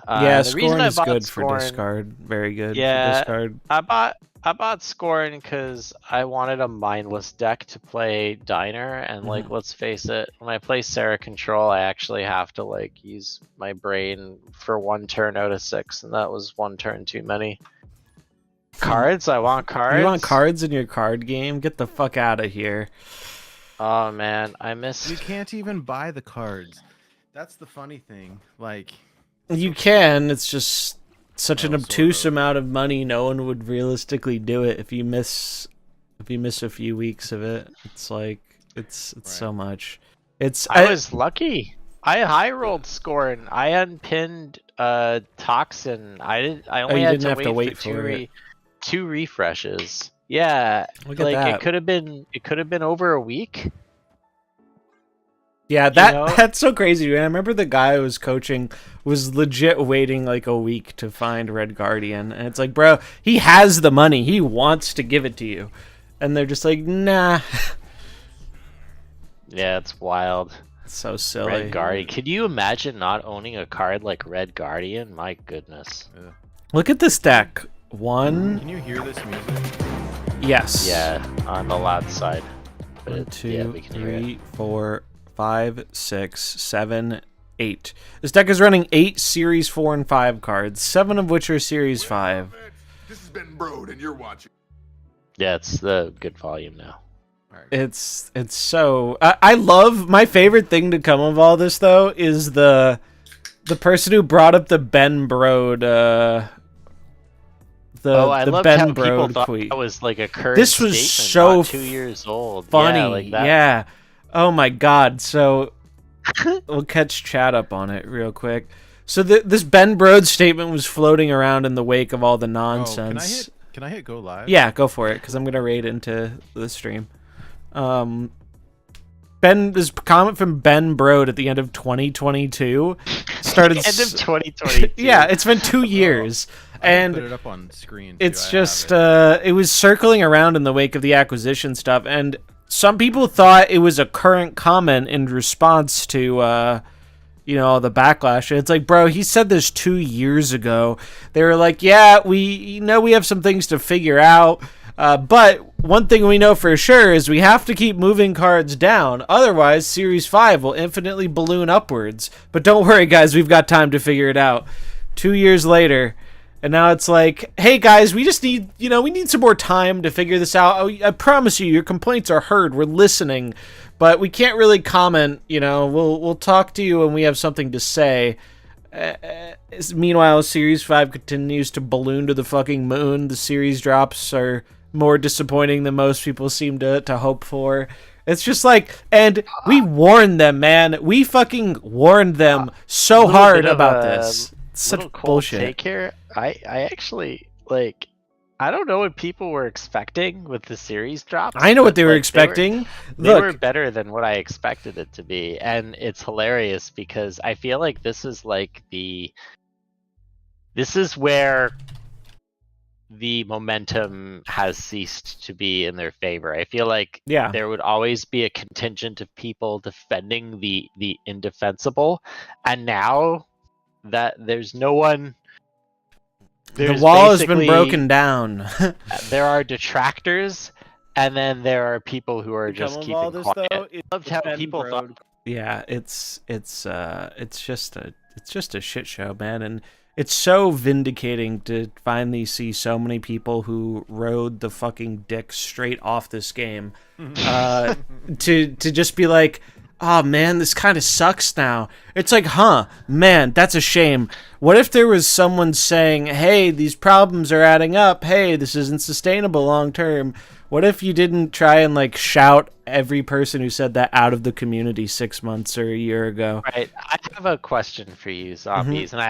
Yeah, the reason Scorn I is bought good for Scorn- discard. Very good Yeah. for discard. I bought Scorn because I wanted a mindless deck to play Diner, and like let's face it, when I play Sarah Control, I actually have to like use my brain for 1 turn out of 6, and that was 1 turn too many. Cards? I want cards. You want cards in your card game? Get the fuck out of here. Oh man, I You missed. can't even buy the cards. That's the funny thing. Like, You can. It's just such an Oh, sort obtuse of. amount of money. No one would realistically do it if you miss a few weeks of it. It's like it's so much. I was lucky. I high rolled Scorn. I unpinned Toxin. I only you had didn't to have wait, to wait for for it. 2 refreshes. Yeah, Look at like that. it could have been over a week. Yeah, know? that's so crazy. Man. I remember the guy who was coaching was legit waiting like a week to find Red Guardian, and it's like, bro, he has the money. He wants to give it to you, and they're just like, nah. Yeah, it's wild. It's so silly. Red Guardian. Could you imagine not owning a card like Red Guardian? My goodness. Look at this deck. One, can you hear this music? yes. Yeah, on the loud side. But 1, yeah, 2, we can hear it. 3, 4, 5, 6, 7, 8. This deck is running 8 Series 4 and 5 cards, 7 of which are Series 5. This has been Broad, and you're watching. Yeah, it's the good volume now. Alright. It's so I love my favorite thing to come of all this though is the person who brought up the Ben Brode I the loved Ben how people Brode thought tweet. that was like a current This was statement, so not 2 years old. Funny, Yeah, like that. yeah. Oh my god. So we'll catch chat up on it real quick. So this Ben Brode statement was floating around in the wake of all the nonsense. Can I hit go live? Yeah, go for it, because I'm gonna raid into the stream. This comment from Ben Brode at the end of 2022 started. End of 2022. Yeah, it's been 2 years, and put it up on screen. it's I just have it. it was circling around in the wake of the acquisition stuff, and some people thought it was a current comment in response to the backlash. It's like, bro, he said this 2 years ago. They were like, yeah, we have some things to figure out. But one thing we know for sure is we have to keep moving cards down. Otherwise, Series 5 will infinitely balloon upwards. But don't worry, guys. We've got time to figure it out. 2 years later. And now it's like, hey, guys, we just need, we need some more time to figure this out. I promise you, your complaints are heard. We're listening. But we can't really comment. We'll talk to you when we have something to say. Meanwhile, Series 5 continues to balloon to the fucking moon. The series drops are more disappointing than most people seem to hope for. It's just like, and we warned them, man. We fucking warned them so hard about this. It's such bullshit. Take here. I actually like. I don't know what people were expecting with the series drops. I know what they were expecting. They were better than what I expected it to be, and it's hilarious because I feel like this is where the momentum has ceased to be in their favor. I feel like there would always be a contingent of people defending the indefensible, and now that there's no one. The wall has been broken down. There are detractors, and then there are people who are just keeping quiet. I loved how people thought. Yeah, it's just a shit show, man, and it's so vindicating to finally see so many people who rode the fucking dick straight off this game, to just be like, oh man, this kind of sucks now. It's like, man, that's a shame. What if there was someone saying, hey, these problems are adding up. Hey, this isn't sustainable long term. What if you didn't try and like shout every person who said that out of the community 6 months or a year ago? Right. I have a question for you, zombies, and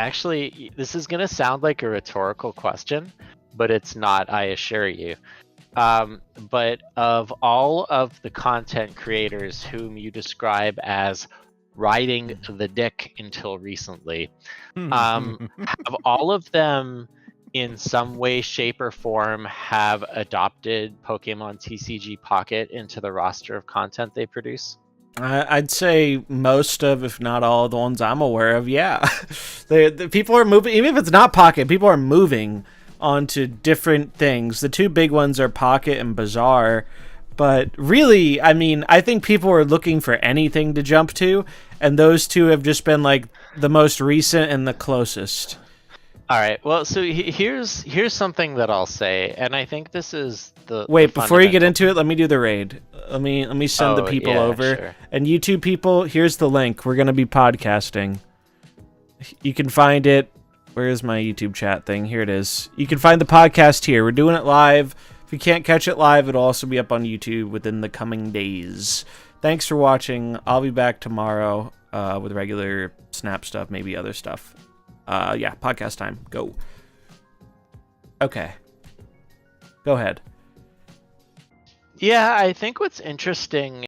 this is going to sound like a rhetorical question, but it's not, I assure you. But of all of the content creators whom you describe as riding the dick until recently, have all of them in some way, shape, or form have adopted Pokemon TCG Pocket into the roster of content they produce? I'd say most of, if not all, the ones I'm aware of, yeah. the people are moving, even if it's not Pocket, people are moving onto different things. The two big ones are Pocket and Bazaar, but really, I mean, I think people are looking for anything to jump to, and those two have just been like the most recent and the closest. All right. Well, so here's something that I'll say, and I think this is the before you get into it, let me do the raid. Let me send the people over. Sure. And YouTube people, here's the link. We're gonna be podcasting. You can find it. Where is my YouTube chat thing? Here it is. You can find the podcast here. We're doing it live. If you can't catch it live, it'll also be up on YouTube within the coming days. Thanks for watching. I'll be back tomorrow with regular Snap stuff, maybe other stuff. Yeah, podcast time. Go. Okay. Go ahead. Yeah, I think what's interesting